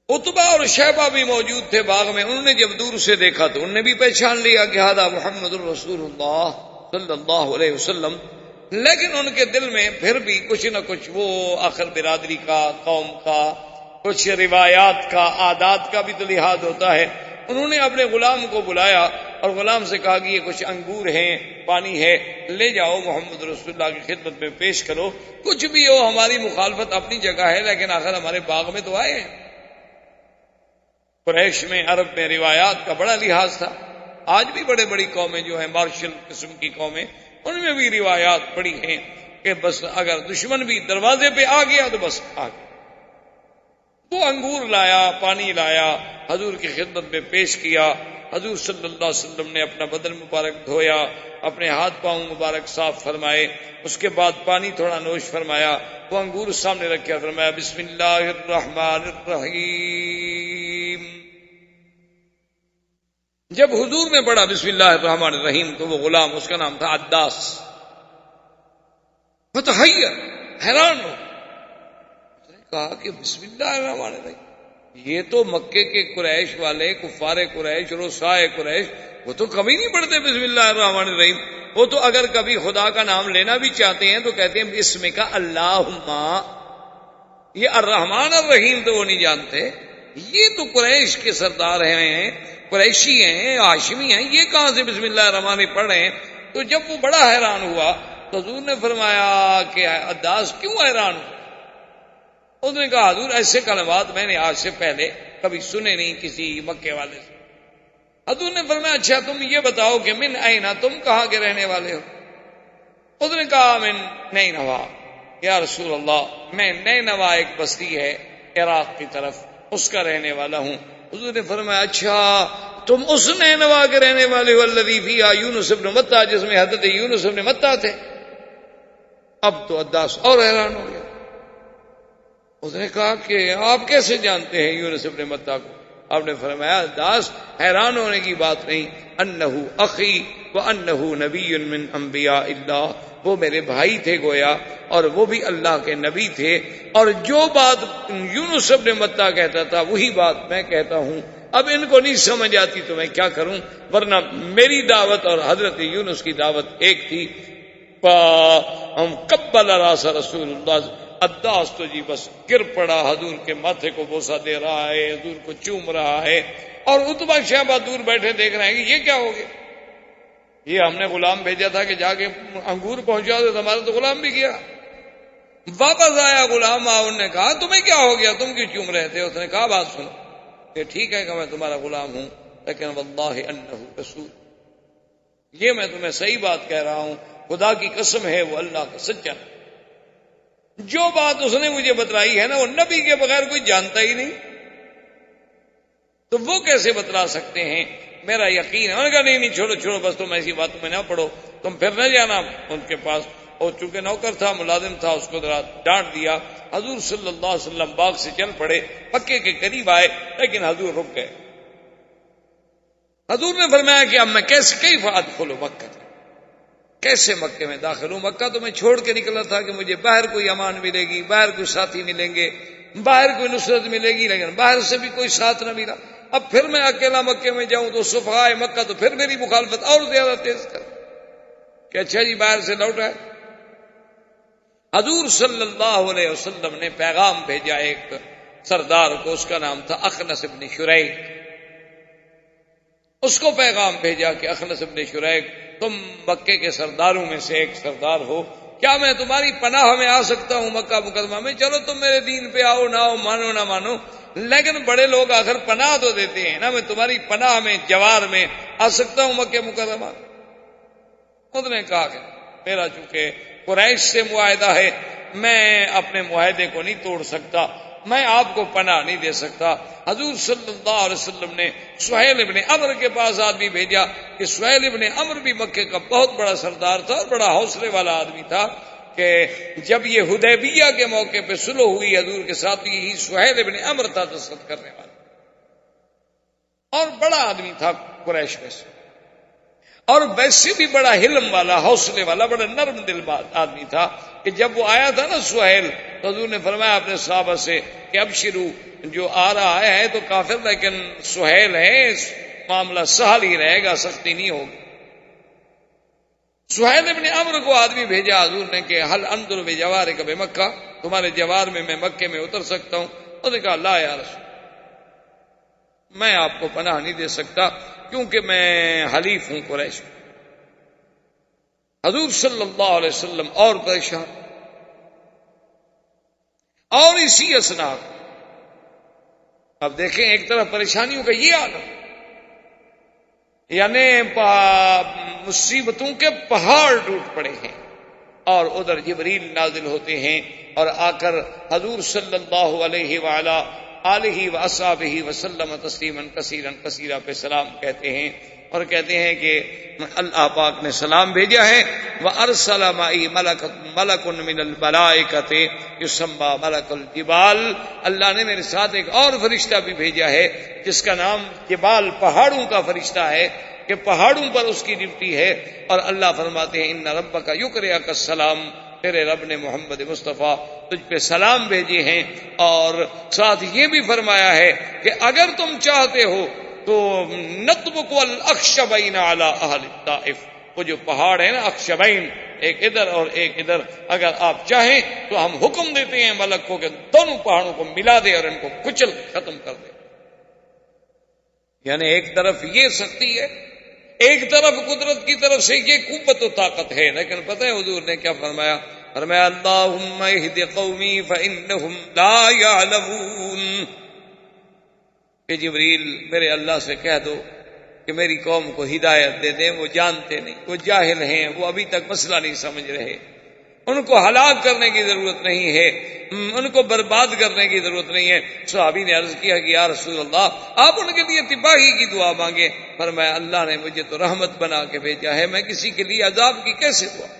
عتبہ اور شیبہ بھی موجود تھے باغ میں. انہوں نے جب دور سے دیکھا تو انہوں نے بھی پہچان لیا کہ ہذا محمد الرسول اللہ صلی اللہ علیہ وسلم, لیکن ان کے دل میں پھر بھی کچھ نہ کچھ وہ آخر برادری کا, قوم کا, کچھ روایات کا, عادات کا بھی تو لحاظ ہوتا ہے. انہوں نے اپنے غلام کو بلایا اور غلام سے کہا کہ یہ کچھ انگور ہیں, پانی ہے, لے جاؤ محمد رسول اللہ کی خدمت میں پیش کرو. کچھ بھی ہو ہماری مخالفت اپنی جگہ ہے, لیکن آخر ہمارے باغ میں تو آئے ہیں. قریش میں, عرب میں روایات کا بڑا لحاظ تھا. آج بھی بڑے بڑی قومیں جو ہیں مارشل قسم کی قومیں, ان میں بھی روایات پڑی ہیں کہ بس اگر دشمن بھی دروازے پہ آ گیا تو بس آ گیا. وہ انگور لایا, پانی لایا, حضور کی خدمت میں پیش کیا. حضور صلی اللہ علیہ وسلم نے اپنا بدن مبارک دھویا, اپنے ہاتھ پاؤں مبارک صاف فرمائے, اس کے بعد پانی تھوڑا نوش فرمایا, وہ انگور سامنے رکھا, فرمایا بسم اللہ الرحمن الرحیم. جب حضور نے پڑھا بسم اللہ الرحمن الرحیم تو وہ غلام, اس کا نام تھا عداس, فتحیر, حیران ہو. اس نے کہا کہ بسم اللہ الرحمن الرحیم, یہ تو مکے کے قریش والے, کفار قریش, رؤسائے قریش, وہ تو کبھی نہیں پڑھتے بسم اللہ الرحمن الرحیم. وہ تو اگر کبھی خدا کا نام لینا بھی چاہتے ہیں تو کہتے ہیں بسم کا اللہم. یہ الرحمن الرحیم تو وہ نہیں جانتے. یہ تو قریش کے سردار ہیں, قریشی ہیں, ہاشمی ہیں, یہ کہاں سے بسم اللہ الرحمن الرحیم پڑھ رہے ہیں. تو جب وہ بڑا حیران ہوا تو حضور نے فرمایا کہ عداس کیوں حیران ہو؟ اس نے کہا حضور ایسے کلمات میں نے آج سے پہلے کبھی سنے نہیں کسی مکے والے سے. حضور نے فرمایا اچھا تم یہ بتاؤ کہ من اینا, تم کہاں کے رہنے والے ہو؟ اس نے کہا من نینوا. یا رسول اللہ میں نینوا ایک بستی ہے عراق کی طرف, اس کا رہنے والا ہوں. حضور نے فرمایا اچھا تم اس نینوا کے رہنے والے ہو الذی فیہا یونس ابن متیٰ, جس میں حضرت یونس ابن متیٰ تھے. اب تو عداس اور حیران ہو گیا. اس نے کہا کہ آپ کیسے جانتے ہیں یونس ابن متیٰ کو؟ آپ نے فرمایا عداس حیران ہونے کی بات نہیں, انہو اخی وانہو نبی من انبیاء اللہ, وہ میرے بھائی تھے گویا اور وہ بھی اللہ کے نبی تھے, اور جو بات یونس ابن متیٰ کہتا تھا وہی بات میں کہتا ہوں. اب ان کو نہیں سمجھ آتی تو میں کیا کروں, ورنہ میری دعوت اور حضرت یونس کی دعوت ایک تھی. ہم قبل راس رسول اللہ. عداس تو جی بس گر پڑا, حضور کے ماتھے کو بوسہ دے رہا ہے, حضور کو چوم رہا ہے, اور عتبہ شیبہ دور بیٹھے دیکھ رہے ہیں کہ یہ کیا ہو گیا, یہ ہم نے غلام بھیجا تھا کہ جا کے انگور پہنچا دے، ہمارا تو غلام بھی گیا۔ واپس آیا غلام، انہوں نے کہا تمہیں کیا ہو گیا، تم کیوں چوم رہے تھے؟ اس نے کہا بات سنو کہ ٹھیک ہے کہ میں تمہارا غلام ہوں، لیکن واللہ انہ رسول، یہ میں تمہیں صحیح بات کہہ رہا ہوں، خدا کی قسم ہے وہ اللہ کا سچا۔ جو بات اس نے مجھے بتلائی ہے نا، وہ نبی کے بغیر کوئی جانتا ہی نہیں، تو وہ کیسے بتلا سکتے ہیں؟ میرا یقین ہے۔ انہوں نے کہا نہیں چھوڑو چھوڑو، بس تم ایسی باتوں میں نہ پڑو، تم پھر نہ جانا ان کے پاس۔ اور چونکہ نوکر تھا، ملازم تھا، اس کو ذرا ڈانٹ دیا۔ حضور صلی اللہ علیہ وسلم باغ سے چل پڑے، مکے کے قریب آئے، لیکن حضور رک گئے۔ حضور نے فرمایا کہ اب میں کیف ادخل مکہ، کیسے مکے میں داخل ہوں؟ مکہ تو میں چھوڑ کے نکلا تھا کہ مجھے باہر کوئی امان ملے گی، باہر کوئی ساتھی ملیں گے، باہر کوئی نصرت ملے گی، لیکن باہر سے بھی کوئی ساتھ نہ ملا۔ اب پھر میں اکیلا مکے میں جاؤں تو صفحائے مکہ تو پھر میری مخالفت اور زیادہ تیز کر کہ اچھا جی باہر سے لوٹا ہے۔ حضور صلی اللہ علیہ وسلم نے پیغام بھیجا ایک سردار کو، اس کا نام تھا اخنس بن شریک۔ اس کو پیغام بھیجا کہ اخنس بن شریک، تم مکے کے سرداروں میں سے ایک سردار ہو، کیا میں تمہاری پناہ میں آ سکتا ہوں مکہ مکرمہ میں؟ چلو تم میرے دین پہ آؤ نہ آؤ، مانو نہ مانو، لیکن بڑے لوگ آخر پناہ تو دیتے ہیں نا، میں تمہاری پناہ میں، جوار میں آ سکتا ہوں مکہ مکرمہ؟ خود نے کہا کہ میرا چونکہ قریش سے معاہدہ ہے، میں اپنے معاہدے کو نہیں توڑ سکتا، میں آپ کو پناہ نہیں دے سکتا۔ حضور صلی اللہ علیہ وسلم نے سہیل ابن عمرو کے پاس آدمی بھیجا کہ سہیل ابن عمرو بھی مکے کا بہت بڑا سردار تھا اور بڑا حوصلے والا آدمی تھا، کہ جب یہ حدیبیہ کے موقع پہ صلح ہوئی حضور کے ساتھ، یہی سہیل ابن عمرو تھا دستخط کرنے والا، اور بڑا آدمی تھا قریش میں سے، اور ویسے بھی بڑا حلم والا، حوصلے والا، بڑا نرم دل آدمی تھا، کہ جب وہ آیا تھا نا سہیل، تو حضور نے فرمایا اپنے صحابہ سے کہ ابشرو، جو آ رہا ہے تو کافر لیکن سہیل ہے، معاملہ سہل ہی رہے گا، سختی نہیں ہوگی۔ سہیل ابن عمرو کو آدمی بھیجا حضور نے کہ حل انظر بجوارک بمکہ، تمہارے جوار میں مکے میں اتر سکتا ہوں؟ انہوں نے کہا لا یا رسول، میں آپ کو پناہ نہیں دے سکتا کیونکہ میں حلیف ہوں قریش۔ حضور صلی اللہ علیہ وسلم اور پریشان، اور اسی اسنا، اب دیکھیں ایک طرف پریشانیوں کا یہ عالم، یعنی مصیبتوں کے پہاڑ ٹوٹ پڑے ہیں، اور ادھر جبریل نازل ہوتے ہیں اور آ کر حضور صلی اللہ علیہ وآلہ آلہ واصحابہ وسلم تسلیما کثیرا کثیرا پہ سلام کہتے ہیں، اور کہتے ہیں کہ اللہ پاک نے سلام بھیجا ہے، وَأَرْسَلَ مَعِي مَلَكٌ مِّنَ الْمَلَائِكَةِ يُسَمَّى مَلَكُ الْجِبَالِ، اللہ نے میرے ساتھ ایک اور فرشتہ بھی بھیجا ہے جس کا نام جبال، پہاڑوں کا فرشتہ ہے، کہ پہاڑوں پر اس کی ڈیوٹی ہے۔ اور اللہ فرماتے ہیں اِنَّ رَبَّكَ يُقْرِئُكَ السَّلَامَ، تیرے رب نے محمد مصطفیٰ تجھ پہ سلام بھیجے ہیں، اور ساتھ یہ بھی فرمایا ہے کہ اگر تم چاہتے ہو تو نطبق الاخشبین علی اہل الطائف، وہ جو پہاڑ ہے نا اخشبین، ایک ادھر اور ایک ادھر، اگر آپ چاہیں تو ہم حکم دیتے ہیں ملک کو کہ دونوں پہاڑوں کو ملا دے اور ان کو کچل ختم کر دے۔ یعنی ایک طرف یہ سختی ہے، ایک طرف قدرت کی طرف سے یہ قوت و طاقت ہے، لیکن پتہ ہے حضور نے کیا فرمایا؟ فرمایا اللہم اہد قومی فانہم لا یعلمون، کہ جبریل میرے اللہ سے کہہ دو کہ میری قوم کو ہدایت دے دیں، وہ جانتے نہیں، وہ جاہل ہیں، وہ ابھی تک مسئلہ نہیں سمجھ رہے، ان کو ہلاک کرنے کی ضرورت نہیں ہے، ان کو برباد کرنے کی ضرورت نہیں ہے۔ صحابی نے عرض کیا کہ یا رسول اللہ آپ ان کے لیے تباہی کی دعا مانگے۔ فرمایا اللہ نے مجھے تو رحمت بنا کے بھیجا ہے، میں کسی کے لیے عذاب کی کیسے دعا؟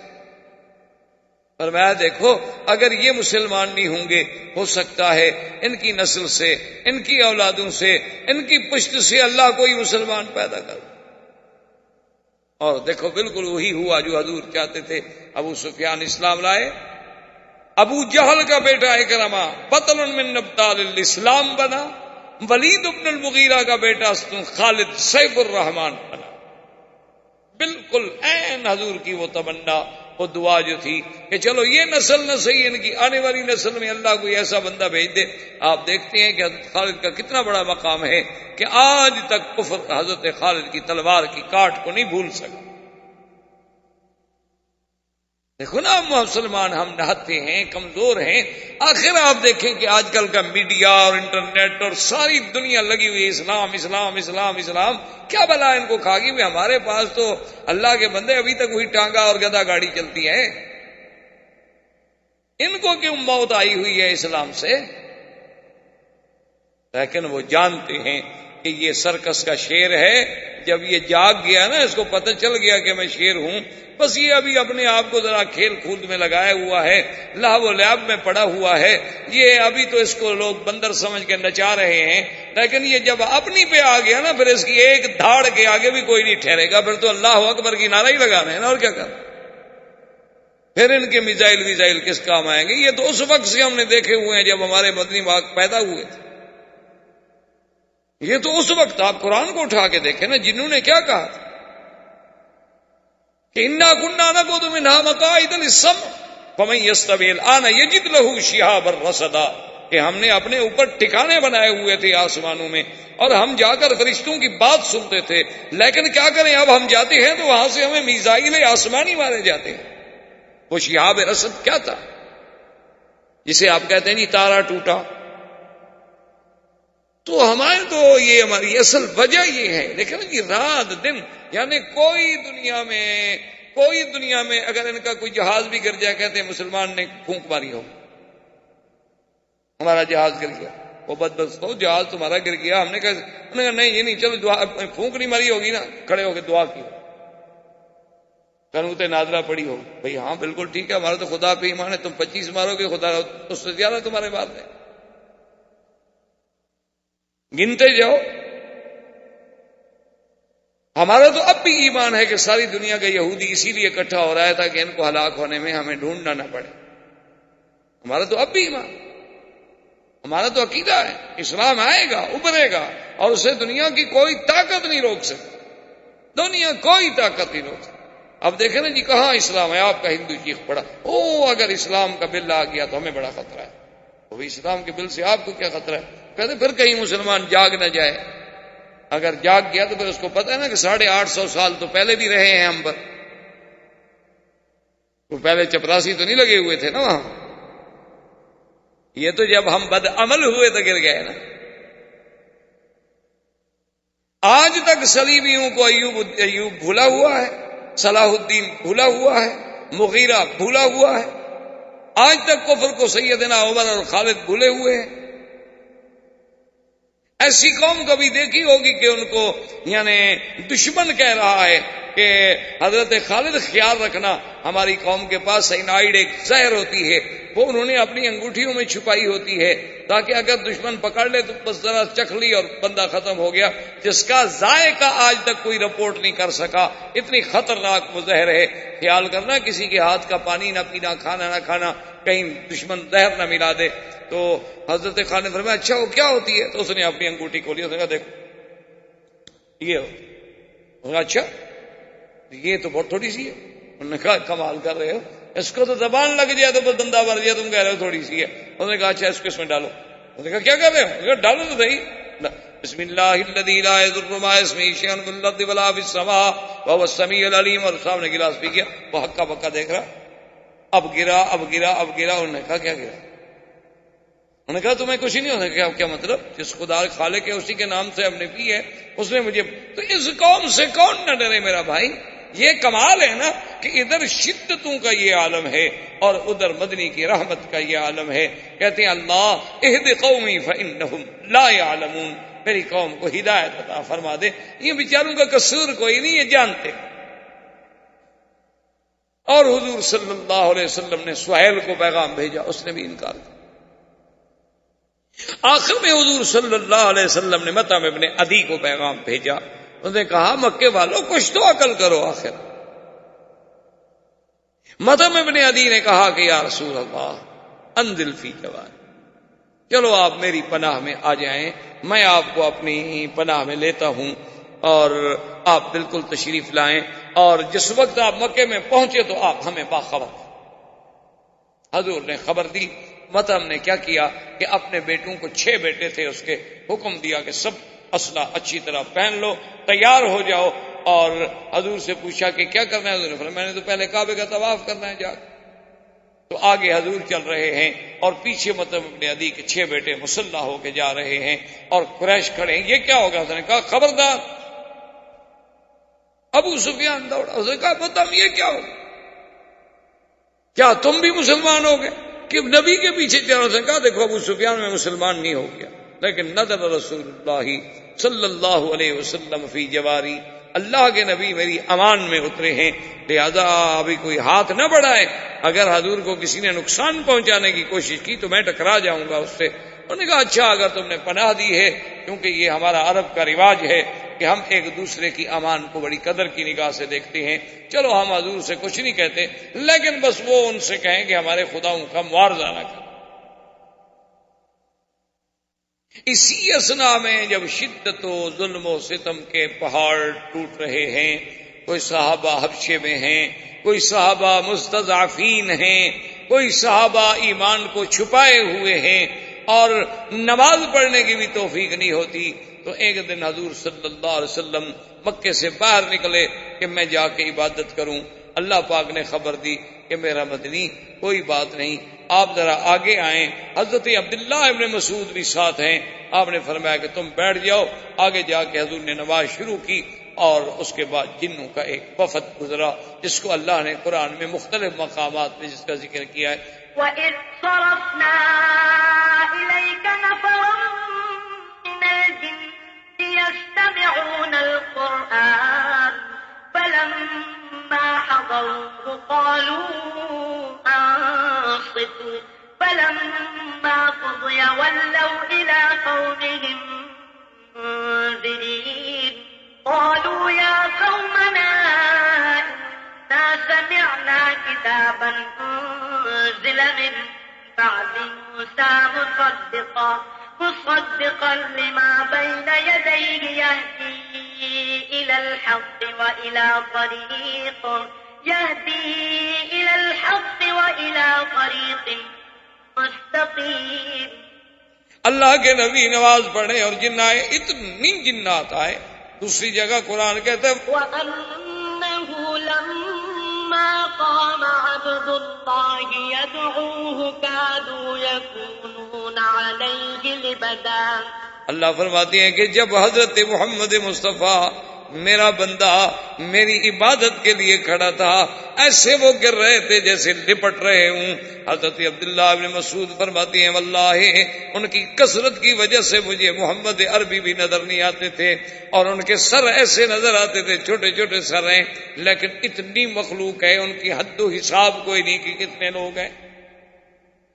فرمایا دیکھو اگر یہ مسلمان نہیں ہوں گے، ہو سکتا ہے ان کی نسل سے، ان کی اولادوں سے، ان کی پشت سے اللہ کوئی مسلمان پیدا کر۔ اور دیکھو بالکل وہی ہوا جو حضور چاہتے تھے۔ ابو سفیان اسلام لائے، ابو جہل کا بیٹا اکرمہ بطل من ابطال الاسلام بنا، ولید بن المغیرہ کا بیٹا خالد سیف الرحمان بنا۔ بالکل عین حضور کی وہ تمنا، وہ دعا جو تھی کہ چلو یہ نسل نہ صحیح، ان کی آنے والی نسل میں اللہ کوئی ایسا بندہ بھیج دے۔ آپ دیکھتے ہیں کہ حضرت خالد کا کتنا بڑا مقام ہے کہ آج تک کفر حضرت خالد کی تلوار کی کاٹ کو نہیں بھول سکا۔ دیکھو نا مسلمان ہم نہتے ہیں، کمزور ہیں. آخر آپ دیکھیں کہ آج کل کا میڈیا اور انٹرنیٹ اور ساری دنیا لگی ہوئی اسلام اسلام اسلام اسلام. کیا بلا ان کو کھا گئی؟ ہمارے پاس تو اللہ کے بندے ابھی تک وہی ٹانگا اور گدا گاڑی چلتی ہے. ان کو کیوں موت آئی ہوئی ہے اسلام سے؟ لیکن وہ جانتے ہیں کہ یہ سرکس کا شیر ہے. جب یہ جاگ گیا نا، اس کو پتہ چل گیا کہ میں شیر ہوں، بس یہ ابھی اپنے آپ کو ذرا کھیل کود میں لگایا ہوا ہے، لہو و لعب میں پڑا ہوا ہے. یہ ابھی تو اس کو لوگ بندر سمجھ کے نچا رہے ہیں، لیکن یہ جب اپنی پہ آ گیا نا، پھر اس کی ایک دھاڑ کے آگے بھی کوئی نہیں ٹھہرے گا. پھر تو اللہ اکبر کی نعرہ ہی لگانا ہے نا، اور کیا کرنا. پھر ان کے میزائل کس کام آئیں گے؟ یہ تو اس وقت سے ہم نے دیکھے ہوئے ہیں جب ہمارے مدنی باغ پیدا ہوئے تھے. یہ تو اس وقت آپ قرآن کو اٹھا کے دیکھیں نا، جنہوں نے کیا کہا تھا کہ انا كنا نقعد منها مقاعد للسمع فمن يستمع الآن يجد له شهابا رصدا، کہ ہم نے اپنے اوپر ٹھکانے بنائے ہوئے تھے آسمانوں میں، اور ہم جا کر فرشتوں کی بات سنتے تھے. لیکن کیا کریں، اب ہم جاتے ہیں تو وہاں سے ہمیں میزائل آسمانی مارے جاتے ہیں. وہ شہاب رصد کیا تھا جسے آپ کہتے ہیں جی تارا ٹوٹا؟ تو ہمارے تو یہ ہماری اصل وجہ یہ ہے. دیکھیں نا جی، رات دن، یعنی کوئی دنیا میں اگر ان کا کوئی جہاز بھی گر جائے، کہتے ہیں مسلمان نے پھونک ماری ہو، ہمارا جہاز گر گیا. وہ بدبخت ہو، جہاز تمہارا گر گیا. ہم نے کہا نہیں یہ نہیں، چلو دعا، پھونک نہیں ماری ہوگی نا، کھڑے ہو کے دعا کی، قنوت نادرہ پڑی ہو. بھئی ہاں بالکل ٹھیک ہے، ہمارا تو خدا پہ ایمان ہے. تم 25 مارو گے، خدا اس سے زیادہ تمہارے بات ہے. گنتے جاؤ. ہمارا تو اب بھی ایمان ہے کہ ساری دنیا کا یہودی اسی لیے اکٹھا ہو رہا ہے تاکہ ان کو ہلاک ہونے میں ہمیں ڈھونڈنا نہ پڑے. ہمارا تو اب بھی ایمان، ہمارا تو عقیدہ ہے اسلام آئے گا، ابھرے گا، اور اسے دنیا کی کوئی طاقت نہیں روک سکتی. دنیا کوئی طاقت نہیں روک سکتی. اب دیکھیں نا جی، کہاں اسلام ہے؟ آپ کا ہندو چیخ پڑا، اگر اسلام کا بل آ گیا تو ہمیں بڑا خطرہ ہے. وہ اسلام کے بل سے آپ کو کیا خطرہ ہے؟ کہتے پھر کہیں مسلمان جاگ نہ جائے. اگر جاگ گیا تو پھر اس کو پتہ ہے نا کہ 850 سال تو پہلے بھی رہے ہیں ہم پر. وہ پہلے چپراسی تو نہیں لگے ہوئے تھے نا وہاں. یہ تو جب ہم بد عمل ہوئے تو گر گئے نا. آج تک صلیبیوں کو ایوب بھولا ہوا ہے، صلاح الدین بھولا ہوا ہے، مغیرہ بھولا ہوا ہے. آج تک کفر کو سیدنا عمر اور خالد بھولے ہوئے ہیں. ایسی قوم کبھی دیکھی ہوگی کہ ان کو یعنی دشمن کہہ رہا ہے کہ حضرت خالد خیال رکھنا، ہماری قوم کے پاس سائنائڈ ایک زہر ہوتی ہے، وہ انہوں نے اپنی انگوٹھیوں میں چھپائی ہوتی ہے تاکہ اگر دشمن پکڑ لے تو بس ذرا چکھ لی اور بندہ ختم ہو گیا، جس کا ذائقہ آج تک کوئی رپورٹ نہیں کر سکا. اتنی خطرناک وہ زہر ہے. خیال کرنا کسی کے ہاتھ کا پانی نہ پینا، کھانا نہ کھانا، کہیں دشمن زہر نہ ملا دے. تو حضرت خالد نے فرمایا اچھا وہ کیا ہوتی ہے؟ تو اس نے اپنی انگوٹھی کھولی، اس نے کہا دیکھو یہ ہو. اچھا یہ تو بہت تھوڑی سی ہے. انہوں نے کہا کمال کر رہے ہو، اس کو تو زبان لگ جائے تو بندہ مر جائے، تم کہہ رہے ہو تھوڑی سی ہے. انہوں نے کہا اچھا اس کو اس میں ڈالو. انہوں نے کہا کیا کر رہے ہو؟ کہا ڈالو تو صحیح. بسم اللہ الذی لا یضر مع اسمہ شیء فی الارض ولا فی السماء وهو السمیع العلیم. اور سامنے گلاس پی گیا، وہ ہکا بکا دیکھ رہا، اب گرا اب گرا اب گرا. انہوں نے کہا کیا گرا؟ انہوں نے کہا تمہیں کچھ نہیں ہونا. کیا مطلب؟ جس خدا خالق ہے اسی کے نام سے ہم نے پی ہے، اس نے مجھے. تو اس قوم سے کون نہ ڈرے میرا بھائی. یہ کمال ہے نا کہ ادھر شدتوں کا یہ عالم ہے اور ادھر مدنی کی رحمت کا یہ عالم ہے. کہتے ہیں اللہ اہد قومی فانہم لا یعلمون، میری قوم کو ہدایت عطا فرما دے. یہ بیچاروں کا قصور کوئی نہیں، یہ جانتے. اور حضور صلی اللہ علیہ وسلم نے سہیل کو پیغام بھیجا، اس نے بھی انکار کیا. آخر میں حضور صلی اللہ علیہ وسلم نے مطعم ابن عدی کو پیغام بھیجا. انہوں نے کہا مکے والوں کچھ تو عقل کرو. آخر مطعم ابن عدی نے کہا کہ یا رسول اللہ انزل فی جوار، چلو آپ میری پناہ میں آ جائیں، میں آپ کو اپنی پناہ میں لیتا ہوں اور آپ بالکل تشریف لائیں، اور جس وقت آپ مکے میں پہنچے تو آپ ہمیں باخبر. حضور نے خبر دی. مطعم نے کیا کیا کہ اپنے بیٹوں کو 6 بیٹے تھے اس کے، حکم دیا کہ سب اسلحہ اچھی طرح پہن لو، تیار ہو جاؤ. اور حضور سے پوچھا کہ کیا کرنا ہے؟ حضور نے فرمایا میں نے تو پہلے کعبے کا طواف کرنا ہے جا کے. تو آگے حضور چل رہے ہیں اور پیچھے مطلب ابن عدی کے 6 بیٹے مسلح ہو کے جا رہے ہیں اور قریش کھڑے ہیں. یہ کیا ہوگا؟ اس نے کہا خبردار. ابو سفیان دوڑا، اس نے کہا بتاؤ یہ کیا ہوگا، کیا تم بھی مسلمان ہو گئے کہ نبی کے پیچھے چل رہے؟ اس نے کہا دیکھو ابو سفیان میں مسلمان نہیں ہو گیا، لیکن نظر رسول اللہ صلی اللہ علیہ وسلم فی جواری، اللہ کے نبی میری امان میں اترے ہیں، لہذا ابھی کوئی ہاتھ نہ بڑھائے. اگر حضور کو کسی نے نقصان پہنچانے کی کوشش کی تو میں ٹکرا جاؤں گا اس سے. انہوں نے کہا اچھا اگر تم نے پناہ دی ہے، کیونکہ یہ ہمارا عرب کا رواج ہے کہ ہم ایک دوسرے کی امان کو بڑی قدر کی نگاہ سے دیکھتے ہیں، چلو ہم حضور سے کچھ نہیں کہتے، لیکن بس وہ ان سے کہیں کہ ہمارے خداؤں کا معاوضہ نہ کریں. اسی اثنا میں جب شدت و ظلم و ستم کے پہاڑ ٹوٹ رہے ہیں، کوئی صحابہ حبشے میں ہیں، کوئی صحابہ مستضعفین ہیں، کوئی صحابہ ایمان کو چھپائے ہوئے ہیں اور نماز پڑھنے کی بھی توفیق نہیں ہوتی، تو ایک دن حضور صلی اللہ علیہ وسلم مکے سے باہر نکلے کہ میں جا کے عبادت کروں. اللہ پاک نے خبر دی کہ میرا مدنی کوئی بات نہیں، آپ ذرا آگے آئیں. حضرت عبداللہ ابن مسعود بھی ساتھ ہیں. آپ نے فرمایا کہ تم بیٹھ جاؤ. آگے جا کے حضور نے نماز شروع کی اور اس کے بعد جنوں کا ایک وفد گزرا جس کو اللہ نے قرآن میں مختلف مقامات میں جس کا ذکر کیا ہے. وَإِذْ صَرَفْنَا إِلَيْكَ نَفَرًا مِنَ الْجِنِّ يَسْتَمِعُونَ الْقُرْآنَ فَلَمَّا حَضَرُوهُ قَالُوا أَنصِتُوا فَلَمَّا قُضِيَ وَلَّوْا إِلَىٰ قَوْمِهِم مُنذِرِينَ قَالُوا يَا قَوْمَنَا إِنَّا سَمِعْنَا كِتَابًا أُنزِلَ مِن بَعْدِ مُوسَىٰ مصدقا لما بين يديه يهدي إلى الحق وإلى طريق مستقيم. اللہ کے نبی نماز پڑھے اور جن آئے، اتنی جنات آئے. دوسری جگہ قرآن کہتا ہے وَأَنَّهُ لَمَّا قَامَ عَبْدُ اللَّهِ يَدْعُوهُ كَادُوا يَكُونُونَ عَلَيْهِ لِبَدًا. اللہ فرماتے ہیں کہ جب حضرت محمد مصطفیٰ میرا بندہ میری عبادت کے لیے کھڑا تھا، ایسے وہ گر رہے تھے جیسے لپٹ رہے ہوں. حضرت عبداللہ ابن مسعود فرماتے ہیں واللہ ان کی کثرت کی وجہ سے مجھے محمد عربی بھی نظر نہیں آتے تھے اور ان کے سر ایسے نظر آتے تھے، چھوٹے چھوٹے سر ہیں، لیکن اتنی مخلوق ہے ان کی حد و حساب کوئی نہیں کہ کتنے لوگ ہیں.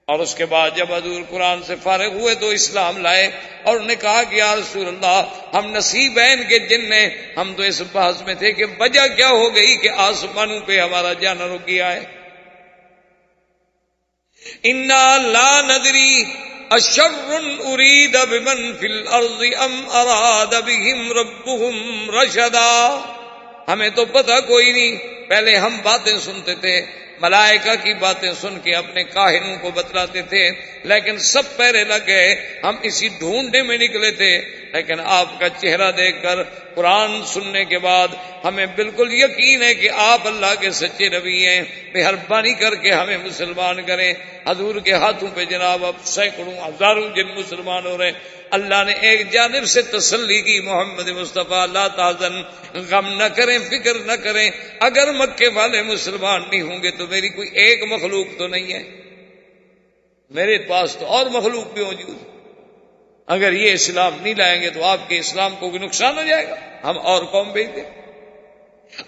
اور اس کے بعد جب حضور قرآن سے فارغ ہوئے تو اسلام لائے اور انہوں نے کہا کہ یا رسول اللہ ہم نصیبین کے جن ہیں. ہم تو اس بحث میں تھے کہ وجہ کیا ہو گئی کہ آسمانوں پہ ہمارا جانا رک گیا ہے. انا لا ندری اشر ارید بمن فی الارض ام اراد بهم ربهم رشدا. ہمیں تو پتہ کوئی نہیں. پہلے ہم باتیں سنتے تھے، ملائکہ کی باتیں سن کے اپنے کاہنوں کو بتلاتے تھے، لیکن سب پہرے لگ گئے. ہم اسی ڈھونڈنے میں نکلے تھے، لیکن آپ کا چہرہ دیکھ کر قرآن سننے کے بعد ہمیں بالکل یقین ہے کہ آپ اللہ کے سچے نبی ہیں. مہربانی کر کے ہمیں مسلمان کریں. حضور کے ہاتھوں پہ جناب اب سینکڑوں ہزاروں جن مسلمان ہو رہے ہیں. اللہ نے ایک جانب سے تسلی کی محمد مصطفیٰ لا تحزن، غم نہ کریں، فکر نہ کریں. اگر مکے والے مسلمان نہیں ہوں گے تو میری کوئی ایک مخلوق تو نہیں ہے، میرے پاس تو اور مخلوق بھی موجود ہے. اگر یہ اسلام نہیں لائیں گے تو آپ کے اسلام کو بھی نقصان ہو جائے گا، ہم اور قوم بھیج دیں.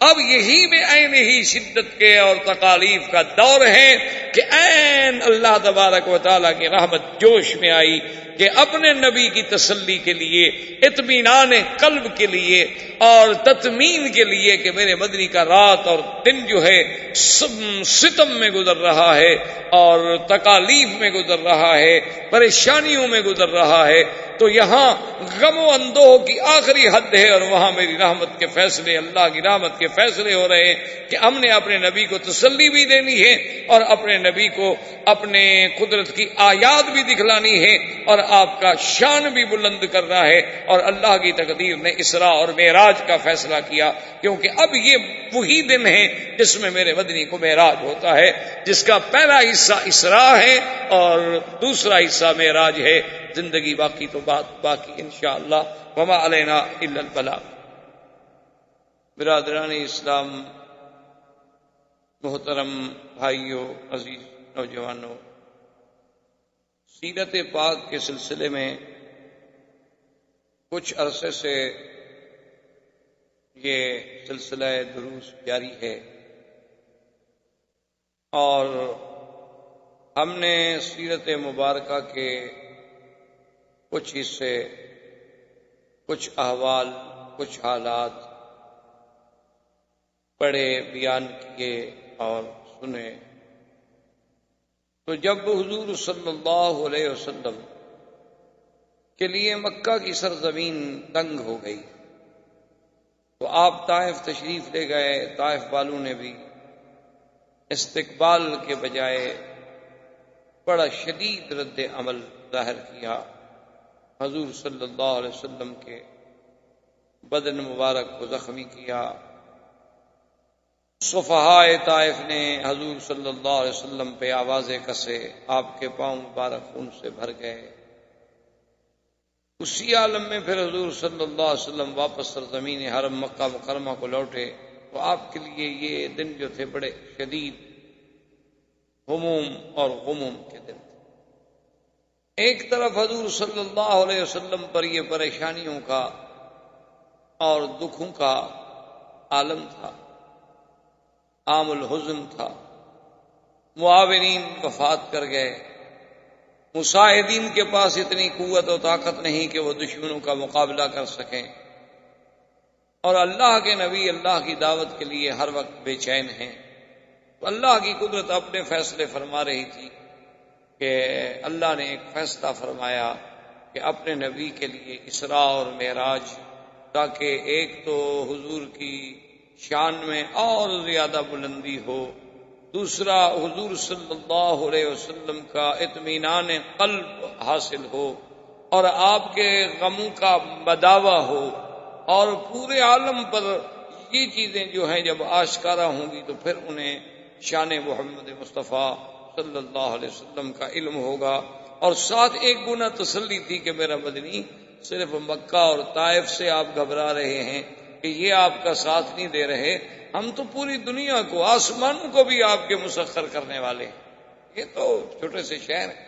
اب یہی میں عین ہی شدت کے اور تکالیف کا دور ہے کہ عین اللہ تبارک و تعالیٰ کی رحمت جوش میں آئی کہ اپنے نبی کی تسلی کے لیے، اطمینان قلب کے لیے اور تطمین کے لیے کہ میرے مدنی کا رات اور دن جو ہے ستم میں گزر رہا ہے اور تکالیف میں گزر رہا ہے، پریشانیوں میں گزر رہا ہے، تو یہاں غم و اندوہ کی آخری حد ہے اور وہاں میری رحمت کے فیصلے، اللہ کی رحمت قیامت کے فیصلے ہو رہے ہیں کہ ہم نے اپنے نبی کو تسلی بھی دینی ہے اور اپنے نبی کو اپنے قدرت کی آیات بھی دکھلانی ہے اور آپ کا شان بھی بلند کرنا ہے. اور اللہ کی تقدیر نے اسراء اور معراج کا فیصلہ کیا، کیونکہ اب یہ وہی دن ہے جس میں میرے مدنی کو معراج ہوتا ہے، جس کا پہلا حصہ اسراء ہے اور دوسرا حصہ معراج ہے. زندگی باقی تو بات باقی انشاءاللہ. وما علینا الا البلاغ. برادران اسلام، محترم بھائیوں، عزیز نوجوانوں، سیرت پاک کے سلسلے میں کچھ عرصے سے یہ سلسلہ دروس جاری ہے اور ہم نے سیرت مبارکہ کے کچھ حصے، کچھ احوال، کچھ حالات پڑھے، بیان کیے اور سنے. تو جب حضور صلی اللہ علیہ وسلم کے لیے مکہ کی سرزمین تنگ ہو گئی تو آپ طائف تشریف لے گئے. طائف والوں نے بھی استقبال کے بجائے بڑا شدید رد عمل ظاہر کیا. حضور صلی اللہ علیہ وسلم کے بدن مبارک کو زخمی کیا. صفحائے طائف نے حضور صلی اللہ علیہ وسلم پہ آوازیں کسے، آپ کے پاؤں مبارک خون سے بھر گئے. اسی عالم میں پھر حضور صلی اللہ علیہ وسلم واپس سرزمین حرم مکہ مکرمہ کو لوٹے تو آپ کے لیے یہ دن جو تھے بڑے شدید ہموم اور غموم کے دن تھے. ایک طرف حضور صلی اللہ علیہ وسلم پر یہ پریشانیوں کا اور دکھوں کا عالم تھا، عام الحزن تھا. معاونین وفات کر گئے، مساعدین کے پاس اتنی قوت و طاقت نہیں کہ وہ دشمنوں کا مقابلہ کر سکیں، اور اللہ کے نبی اللہ کی دعوت کے لیے ہر وقت بے چین ہیں. تو اللہ کی قدرت اپنے فیصلے فرما رہی تھی کہ اللہ نے ایک فیصلہ فرمایا کہ اپنے نبی کے لیے اسراء اور معراج، تاکہ ایک تو حضور کی شان میں اور زیادہ بلندی ہو، دوسرا حضور صلی اللہ علیہ وسلم کا اطمینان قلب حاصل ہو اور آپ کے غموں کا بداوا ہو، اور پورے عالم پر یہ چیزیں جو ہیں جب آشکارا ہوں گی تو پھر انہیں شان محمد مصطفیٰ صلی اللہ علیہ وسلم کا علم ہوگا. اور ساتھ ایک گنا تسلی تھی کہ میرا مدنی صرف مکہ اور طائف سے آپ گھبرا رہے ہیں کہ یہ آپ کا ساتھ نہیں دے رہے، ہم تو پوری دنیا کو، آسمانوں کو بھی آپ کے مسخر کرنے والے ہیں. یہ تو چھوٹے سے شہر ہیں.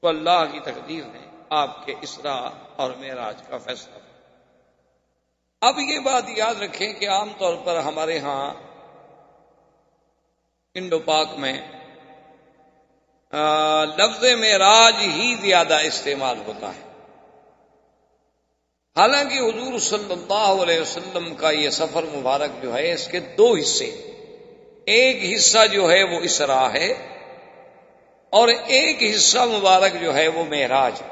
تو اللہ کی تقدیر نے آپ کے اسراء اور معراج کا فیصلہ. اب یہ بات یاد رکھیں کہ عام طور پر ہمارے ہاں انڈو پاک میں لفظ معراج ہی زیادہ استعمال ہوتا ہے، حالانکہ حضور صلی اللہ علیہ وسلم کا یہ سفر مبارک جو ہے اس کے دو حصے، ایک حصہ جو ہے وہ اسراء ہے اور ایک حصہ مبارک جو ہے وہ معراج ہے.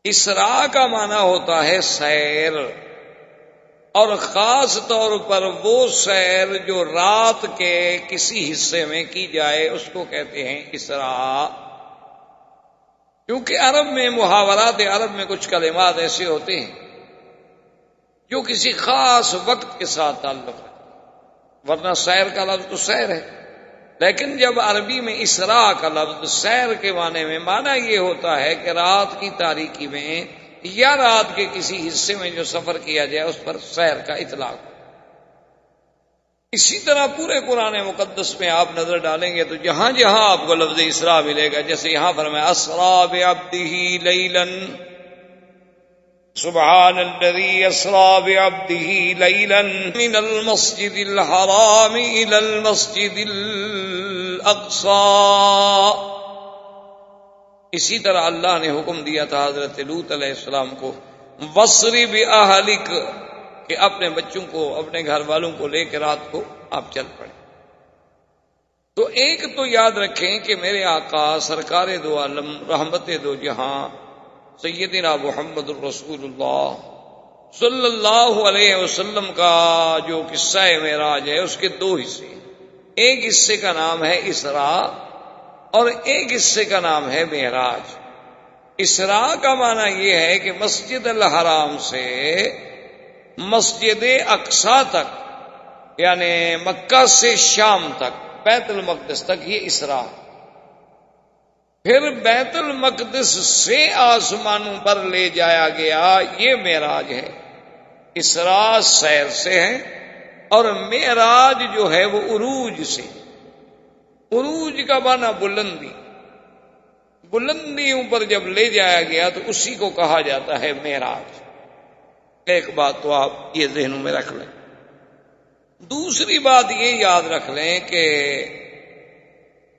اسراء کا معنی ہوتا ہے سیر، اور خاص طور پر وہ سیر جو رات کے کسی حصے میں کی جائے اس کو کہتے ہیں اسراء. کیونکہ عرب میں، محاورات عرب میں کچھ کلمات ایسے ہوتے ہیں جو کسی خاص وقت کے ساتھ تعلق رکھتے ہیں، ورنہ سیر کا لفظ تو سیر ہے، لیکن جب عربی میں اسراء کا لفظ سیر کے معنی میں معنی یہ ہوتا ہے کہ رات کی تاریکی میں یا رات کے کسی حصے میں جو سفر کیا جائے اس پر سیر کا اطلاق. اسی طرح پورے قرآن مقدس میں آپ نظر ڈالیں گے تو جہاں جہاں آپ کو لفظ اسراء ملے گا، جیسے یہاں فرمایا اسرا بعبدہ لیلا، سبحان الذی اسرا بعبدہ لیلا من المسجد الحرام الى المسجد الاقصی. اسی طرح اللہ نے حکم دیا تھا حضرت لوط علیہ السلام کو وَاسْرِ بِأَهْلِكَ کہ اپنے بچوں کو، اپنے گھر والوں کو لے کے رات کو آپ چل پڑیں. تو ایک تو یاد رکھیں کہ میرے آقا سرکار دو عالم رحمت دو جہاں سیدنا محمد الرسول اللہ صلی اللہ علیہ وسلم کا جو قصہ معراج ہے اس کے دو حصے ہیں. ایک حصے کا نام ہے اسراء اور ایک حصے کا نام ہے معراج. اسراء کا معنی یہ ہے کہ مسجد الحرام سے مسجد اقصی تک، یعنی مکہ سے شام تک، بیت المقدس تک، یہ اسراء. پھر بیت المقدس سے آسمانوں پر لے جایا گیا، یہ معراج ہے. اسراء سیر سے ہے اور معراج جو ہے وہ عروج سے. عروج کا معنی بلندی، بلندیوں پر جب لے جایا گیا تو اسی کو کہا جاتا ہے معراج. ایک بات تو آپ یہ ذہنوں میں رکھ لیں. دوسری بات یہ یاد رکھ لیں کہ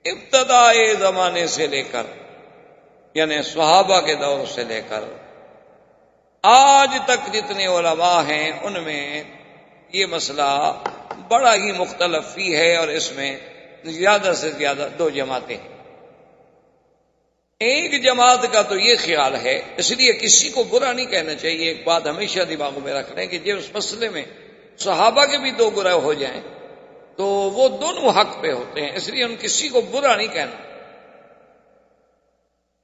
ابتدائی زمانے سے لے کر، یعنی صحابہ کے دور سے لے کر آج تک جتنے علماء ہیں ان میں یہ مسئلہ بڑا ہی مختلف ہی ہے، اور اس میں زیادہ سے زیادہ دو جماعتیں ہیں. ایک جماعت کا تو یہ خیال ہے، اس لیے کسی کو برا نہیں کہنا چاہیے. ایک بات ہمیشہ دماغوں میں رکھ لیں کہ جب اس مسئلے میں صحابہ کے بھی دو گروہ ہو جائیں تو وہ دونوں حق پہ ہوتے ہیں، اس لیے ہم کسی کو برا نہیں کہنا،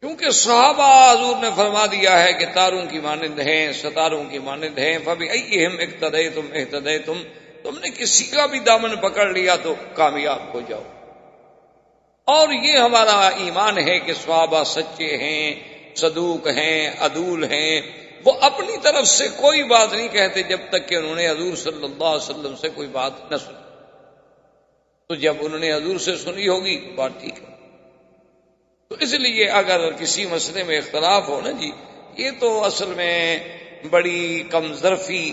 کیونکہ صحابہ حضور نے فرما دیا ہے کہ تاروں کی مانند ہیں، ستاروں کی مانند ہیں. فَبِأَيِّهِمْ اقْتَدَيْتُمْ اهْتَدَيْتُمْ، تم نے کسی کا بھی دامن پکڑ لیا تو کامیاب ہو جاؤ. اور یہ ہمارا ایمان ہے کہ صحابہ سچے ہیں، صدوق ہیں، عدول ہیں. وہ اپنی طرف سے کوئی بات نہیں کہتے جب تک کہ انہوں نے حضور صلی اللہ علیہ وسلم سے کوئی بات نہ سنی. تو جب انہوں نے حضور سے سنی ہوگی بات ٹھیک ہے. تو اس لیے اگر کسی مسئلے میں اختلاف ہو نا جی، یہ تو اصل میں بڑی کم ظرفی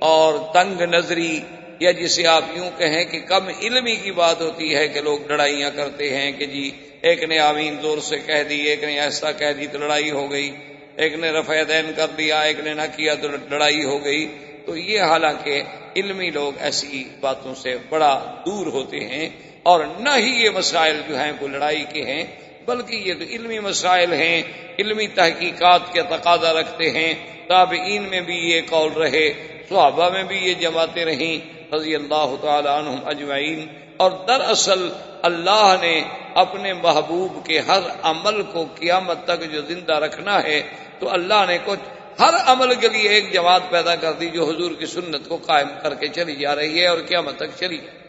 اور تنگ نظری، یا جسے آپ یوں کہیں کہ کم علمی کی بات ہوتی ہے کہ لوگ لڑائیاں کرتے ہیں کہ جی ایک نے آمین زور سے کہہ دی، ایک نے ایسا کہہ دی تو لڑائی ہو گئی، ایک نے رفع یدین کر دیا، ایک نے نہ کیا تو لڑائی ہو گئی. تو یہ حالانکہ علمی لوگ ایسی باتوں سے بڑا دور ہوتے ہیں، اور نہ ہی یہ مسائل جو ہیں کوئی لڑائی کے ہیں، بلکہ یہ تو علمی مسائل ہیں، علمی تحقیقات کے تقاضا رکھتے ہیں. تابعین میں بھی یہ قول رہے، صحابہ میں بھی یہ جماعتیں رہیں رضی اللہ تعالی عنہم اجمعین. اور دراصل اللہ نے اپنے محبوب کے ہر عمل کو قیامت تک جو زندہ رکھنا ہے تو اللہ نے کچھ ہر عمل کے لیے ایک جماعت پیدا کر دی جو حضور کی سنت کو قائم کر کے چلی جا رہی ہے اور قیامت تک چلی جائے.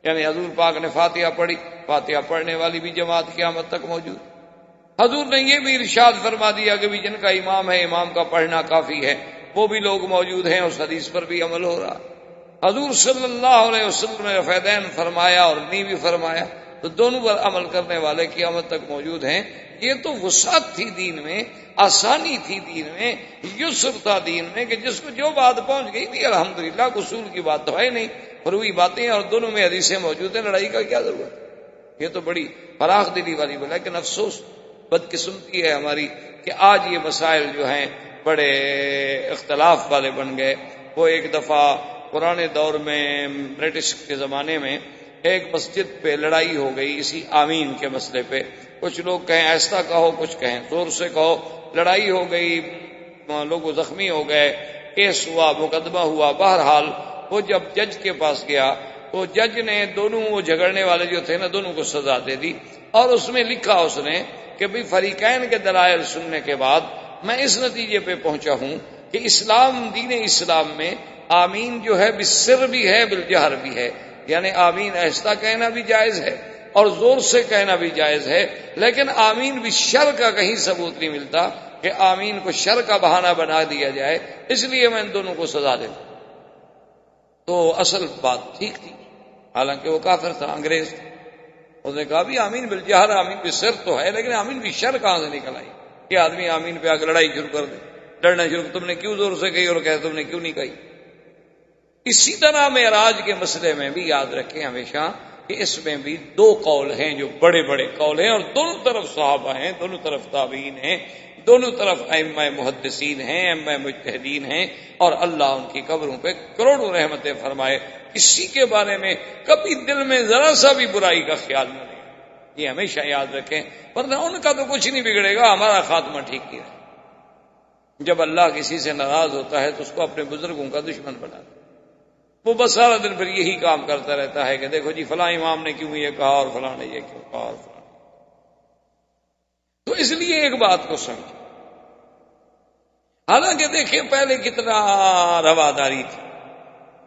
یعنی حضور پاک نے فاتحہ پڑھی، فاتحہ پڑھنے والی بھی جماعت قیامت تک موجود. حضور نے یہ بھی ارشاد فرما دیا کہ بھی جن کا امام ہے امام کا پڑھنا کافی ہے، وہ بھی لوگ موجود ہیں. اس حدیث پر بھی عمل ہو رہا. حضور صلی اللہ علیہ وسلم نے رفع یدین فرمایا اور نی بھی فرمایا، تو دونوں پر عمل کرنے والے قیامت تک موجود ہیں. یہ تو وسعت تھی دین میں، آسانی تھی دین میں، یسر تھا دین میں کہ جس کو جو بات پہنچ گئی تھی الحمدللہ. قصور کی بات تو ہے نہیں، فروئی باتیں اور دونوں میں حدیثیں موجود ہیں. لڑائی کا کیا ضرورت؟ یہ تو بڑی فراخ دلی والی بات ہے. لیکن افسوس بدقسمتی ہے ہماری کہ آج یہ مسائل جو ہیں بڑے اختلاف والے بن گئے. وہ ایک دفعہ پرانے دور میں برٹش کے زمانے میں ایک مسجد پہ لڑائی ہو گئی اسی آمین کے مسئلے پہ. کچھ لوگ کہیں ایسا کہو، کچھ کہیں زور سے کہو. لڑائی ہو گئی، لوگ زخمی ہو گئے، کیس ہوا، مقدمہ ہوا. بہرحال وہ جب جج کے پاس گیا تو جج نے دونوں وہ جھگڑنے والے جو تھے نا دونوں کو سزا دے دی. اور اس میں لکھا اس نے کہ بھی فریقین کے دلائل سننے کے بعد میں اس نتیجے پہ پہنچا ہوں کہ اسلام، دین اسلام میں آمین جو ہے بالسر بھی ہے بالجہر بھی ہے. یعنی آمین آہستہ کہنا بھی جائز ہے اور زور سے کہنا بھی جائز ہے، لیکن آمین بالشر کا کہیں ثبوت نہیں ملتا کہ آمین کو شر کا بہانہ بنا دیا جائے. اس لیے میں ان دونوں کو سزا دے دوں. تو اصل بات ٹھیک تھی، حالانکہ وہ کافر تھا، انگریز تھا. اس نے کہا بھی آمین بالجہر، آمین بالسر تو ہے، لیکن آمین بالشر کہاں سے نکل آئی کہ آدمی آمین پہ آ کے لڑائی شروع کر دے، لڑنا شروع. تم نے کیوں زور سے کہی اور کہا تم نے کیوں نہیں کہی. اسی طرح معراج کے مسئلے میں بھی یاد رکھیں ہمیشہ کہ اس میں بھی دو قول ہیں جو بڑے بڑے قول ہیں، اور دونوں طرف صحابہ ہیں، دونوں طرف تابعین ہیں، دونوں طرف ائمہ محدثین ہیں، ائمہ مجتہدین ہیں، اور اللہ ان کی قبروں پہ کروڑوں رحمتیں فرمائے. کسی کے بارے میں کبھی دل میں ذرا سا بھی برائی کا خیال نہ رہے. یہ ہمیشہ یاد رکھیں، ورنہ ان کا تو کچھ نہیں بگڑے گا، ہمارا خاتمہ ٹھیک نہیں رہے. جب اللہ کسی سے ناراض ہوتا ہے تو اس کو اپنے بزرگوں کا دشمن بنا دے. وہ بس سارا دن پھر یہی کام کرتا رہتا ہے کہ دیکھو جی فلاں امام نے کیوں یہ کہا اور فلاں نے یہ کیوں کہا اور فلاں. تو اس لیے ایک بات کو سمجھیں، حالانکہ دیکھیں پہلے کتنا رواداری تھی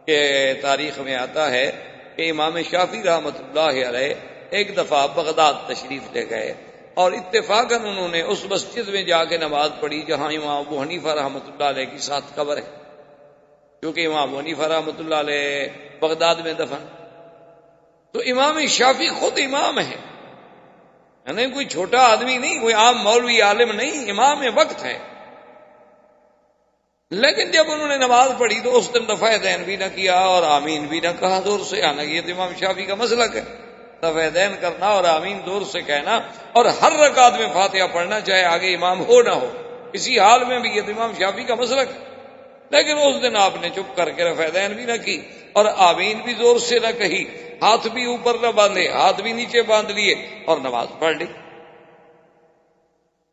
کہ تاریخ میں آتا ہے کہ امام شافعی رحمۃ اللہ علیہ ایک دفعہ بغداد تشریف لے گئے اور اتفاقاً انہوں نے اس مسجد میں جا کے نماز پڑھی جہاں امام ابو حنیفہ رحمۃ اللہ علیہ کی ساتھ قبر ہے، کیونکہ امام ابو حنیفہ رحمۃ اللہ علیہ بغداد میں دفن. تو امام شافعی خود امام ہے، یعنی کوئی چھوٹا آدمی نہیں، کوئی عام مولوی عالم نہیں، امام وقت ہے. لیکن جب انہوں نے نماز پڑھی تو اس دن رفع دین بھی نہ کیا اور آمین بھی نہ کہا دور سے. حالانکہ یہ تو امام شافعی کا مسلک ہے، رفع دین کرنا اور آمین دور سے کہنا، اور ہر رکعت میں فاتحہ پڑھنا چاہے آگے امام ہو نہ ہو، کسی حال میں بھی. یہ تو امام شافعی کا مسلک ہے. لیکن اس دن آپ نے چپ کر کے رفع دین بھی نہ کی اور آمین بھی زور سے نہ کہی، ہاتھ بھی اوپر نہ باندھے، ہاتھ بھی نیچے باندھ لیے اور نماز پڑھ لی.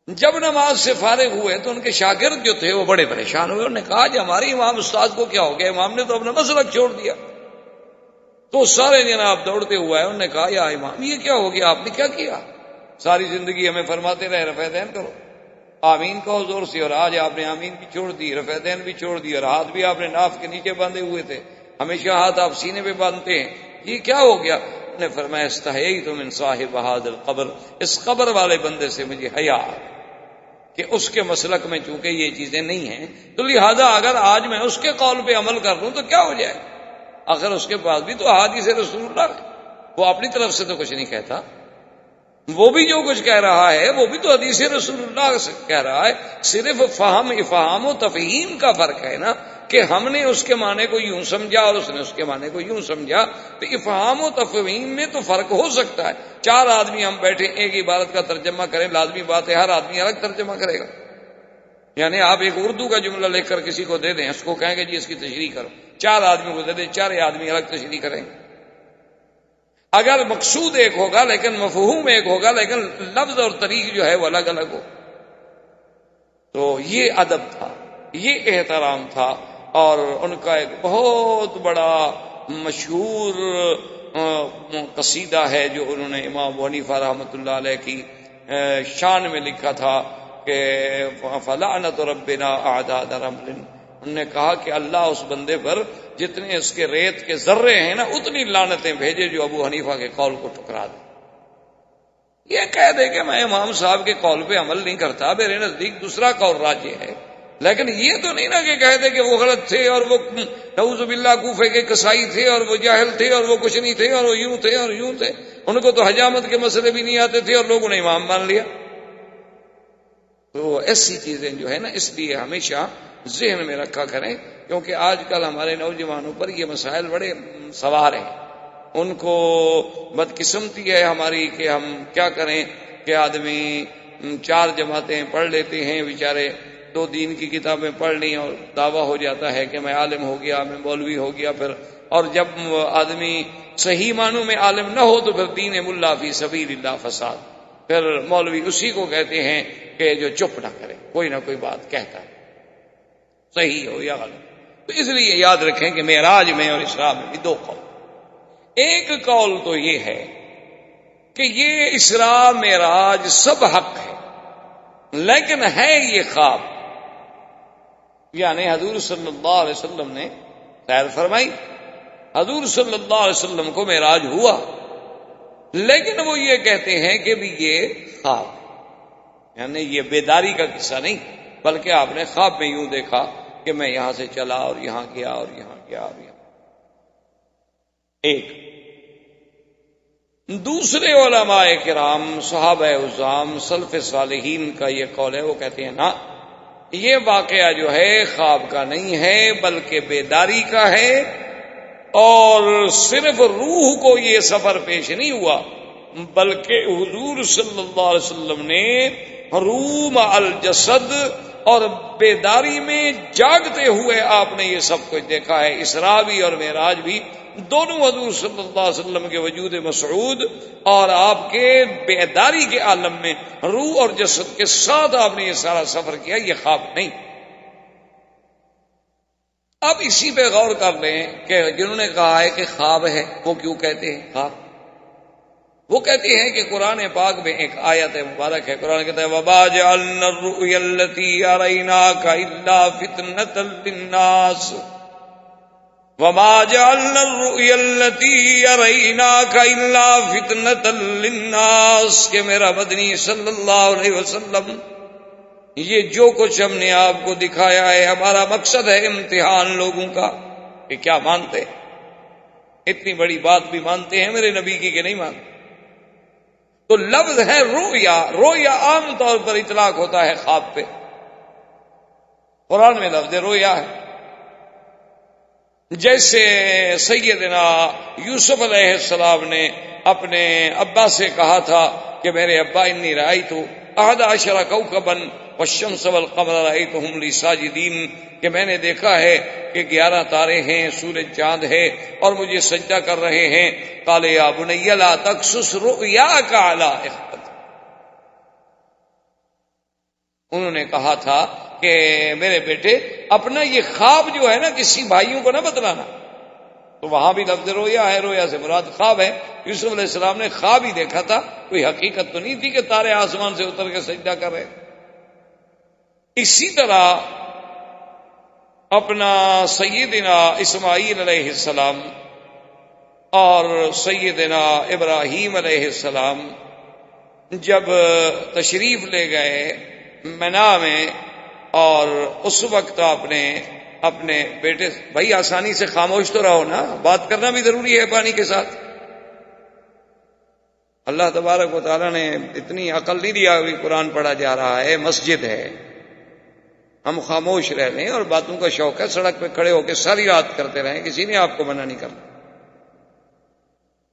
جب نماز سے فارغ ہوئے تو ان کے شاگرد جو تھے وہ بڑے پریشان ہوئے. انہوں نے کہا کہ ہمارے امام استاد کو کیا ہو گیا، امام نے تو اپنا مسلک چھوڑ دیا. تو سارے جناب دوڑتے ہوئے انہوں نے کہا یا امام یہ کیا ہو گیا، آپ نے کیا کیا؟ ساری زندگی ہمیں فرماتے رہے رفع دین کرو، آمین کہو زور سے، اور آج آپ نے آمین بھی چھوڑ دی، رفع دین بھی چھوڑ دی، اور ہاتھ بھی آپ نے ناف کے نیچے باندھے ہوئے تھے، ہمیشہ ہاتھ آپ سینے پہ باندھتے ہیں، یہ کیا ہو گیا؟ انہوں نے فرمایا استحییت من صاحب ھذا القبر، اس قبر والے بندے سے مجھے حیا کہ اس کے مسلک میں چونکہ یہ چیزیں نہیں ہیں، تو لہذا اگر آج میں اس کے قول پہ عمل کر لوں تو کیا ہو جائے؟ آخر اس کے پاس بھی تو احادیث رسول اللہ ہے، وہ اپنی طرف سے تو کچھ نہیں کہتا، وہ بھی جو کچھ کہہ رہا ہے وہ بھی تو حدیث رسول اللہ سے کہہ رہا ہے. صرف فہم افہام و تفہیم کا فرق ہے نا، کہ ہم نے اس کے معنی کو یوں سمجھا اور اس نے اس کے معنی کو یوں سمجھا. تو افہام و تفہیم میں تو فرق ہو سکتا ہے. 4 آدمی ہم بیٹھے ایک عبارت کا ترجمہ کریں، لازمی بات ہے ہر آدمی الگ ترجمہ کرے گا. یعنی آپ ایک اردو کا جملہ لکھ کر کسی کو دے دیں، اس کو کہیں گے جی اس کی تشریح کرو، 4 آدمی کو دے دیں، 4 آدمی الگ تشریح کریں گے. اگر مقصود ایک ہوگا لیکن مفہوم ایک ہوگا، لیکن لفظ اور طریق جو ہے وہ الگ الگ ہو. تو یہ ادب تھا، یہ احترام تھا. اور ان کا ایک بہت بڑا مشہور قصیدہ ہے جو انہوں نے امام ابو حنیفہ رحمۃ اللہ علیہ کی شان میں لکھا تھا کہ فلعنت ربنا اعداد رمل. انہوں نے کہا کہ اللہ اس بندے پر جتنے اس کے ریت کے ذرے ہیں نا اتنی لعنتیں بھیجے جو ابو حنیفہ کے قول کو ٹکرا دے. یہ کہہ دے کہ میں امام صاحب کے قول پہ عمل نہیں کرتا، میرے نزدیک دوسرا قول راجح ہے. لیکن یہ تو نہیں نا کہ کہہ دے کہ وہ غلط تھے اور وہ نعوذ باللہ کوفے کے قصائی تھے اور وہ جاہل تھے اور وہ کچھ نہیں تھے اور وہ یوں تھے اور یوں تھے، ان کو تو حجامت کے مسئلے بھی نہیں آتے تھے اور لوگوں نے امام مان لیا. تو ایسی چیزیں جو ہے نا، اس لیے ہمیشہ ذہن میں رکھا کریں، کیونکہ آج کل ہمارے نوجوانوں پر یہ مسائل بڑے سوار ہیں. ان کو بدقسمتی ہے ہماری کہ ہم کیا کریں کہ آدمی 4 جماعتیں پڑھ لیتے ہیں، بیچارے 2 دین کی کتابیں پڑھ لی اور دعویٰ ہو جاتا ہے کہ میں عالم ہو گیا، میں مولوی ہو گیا. پھر اور جب آدمی صحیح معنوں میں عالم نہ ہو تو پھر دین ملا فی سبیل اللہ فساد. پھر مولوی اسی کو کہتے ہیں کہ جو چپ نہ کرے، کوئی نہ کوئی بات کہتا ہے، صحیح ہو یا غلط. تو اس لیے یاد رکھیں کہ معراج میں اور اسراء میں بھی 2 قول. ایک قول تو یہ ہے کہ یہ اسراء معراج سب حق ہے، لیکن ہے یہ خواب. یعنی حضور صلی اللہ علیہ وسلم نے سیر فرمائی، حضور صلی اللہ علیہ وسلم کو معراج ہوا، لیکن وہ یہ کہتے ہیں کہ بھی یہ خواب، یعنی یہ بیداری کا قصہ نہیں، بلکہ آپ نے خواب میں یوں دیکھا کہ میں یہاں سے چلا اور یہاں گیا اور یہاں گیا اور یہاں. ایک دوسرے علماء کرام، صحابہ عظام، سلف صالحین کا یہ قول ہے، وہ کہتے ہیں نا، یہ واقعہ جو ہے خواب کا نہیں ہے بلکہ بیداری کا ہے، اور صرف روح کو یہ سفر پیش نہیں ہوا بلکہ حضور صلی اللہ علیہ وسلم نے روح مع الجسد اور بیداری میں جاگتے ہوئے آپ نے یہ سب کچھ دیکھا ہے. اسراء بھی اور معراج بھی دونوں حضور صلی اللہ علیہ وسلم کے وجود مسعود اور آپ کے بیداری کے عالم میں روح اور جسد کے ساتھ آپ نے یہ سارا سفر کیا. یہ خواب نہیں. اب اسی پہ غور کر لیں کہ جنہوں نے کہا ہے کہ خواب ہے وہ کیوں کہتے ہیں خواب؟ وہ کہتے ہیں کہ قرآن پاک میں ایک آیت مبارک ہے، قرآن کہتا ہے وَمَا جَعَلْنَا الرُّؤْيَا الَّتِي أَرَيْنَاكَ إِلَّا فِتْنَةً لِلنَّاسِ وَمَا جَعَلْنَا الرُّؤْيَا الَّتِي أَرَيْنَاكَ إِلَّا فِتْنَةً لِلنَّاسِ کہ میرا مدنی صلی اللہ علیہ وسلم یہ جو کچھ ہم نے آپ کو دکھایا ہے ہمارا مقصد ہے امتحان لوگوں کا کہ کیا مانتے ہیں، اتنی بڑی بات بھی مانتے ہیں میرے نبی کی کہ نہیں مانتے۔ تو لفظ ہے رویا، رویا عام طور پر اطلاق ہوتا ہے خواب پہ، قرآن میں لفظ رویا ہے۔ جیسے سیدنا یوسف علیہ السلام نے اپنے ابا سے کہا تھا کہ میرے ابا انی رأیت 11 کوكبا والشمس والقمر رأیتهم لی ساجدین، کہ میں نے دیکھا ہے کہ 11 تارے ہیں، سورج چاند ہے اور مجھے سجدہ کر رہے ہیں۔ قال یا بنی لا تقصص رؤیاک علی اخوتک، انہوں نے کہا تھا کہ میرے بیٹے اپنا یہ خواب جو ہے نا کسی بھائیوں کو نہ بتلانا، تو وہاں بھی لفظ رویا ہے، رویا سے مراد خواب ہے۔ یوسف علیہ السلام نے خواب ہی دیکھا تھا، کوئی حقیقت تو نہیں تھی کہ تارے آسمان سے اتر کے سجدہ کر رہے۔ اسی طرح اپنا سیدنا اسماعیل علیہ السلام اور سیدنا ابراہیم علیہ السلام جب تشریف لے گئے منا میں، اور اس وقت اپنے بیٹے، بھائی آسانی سے خاموش تو رہو نا، بات کرنا بھی ضروری ہے پانی کے ساتھ۔ اللہ تبارک و تعالیٰ نے اتنی عقل نہیں دیا، ابھی قرآن پڑھا جا رہا ہے، مسجد ہے، ہم خاموش رہ لیں، اور باتوں کا شوق ہے سڑک پہ کھڑے ہو کے ساری رات کرتے رہیں، کسی نے آپ کو منع نہیں کرنا۔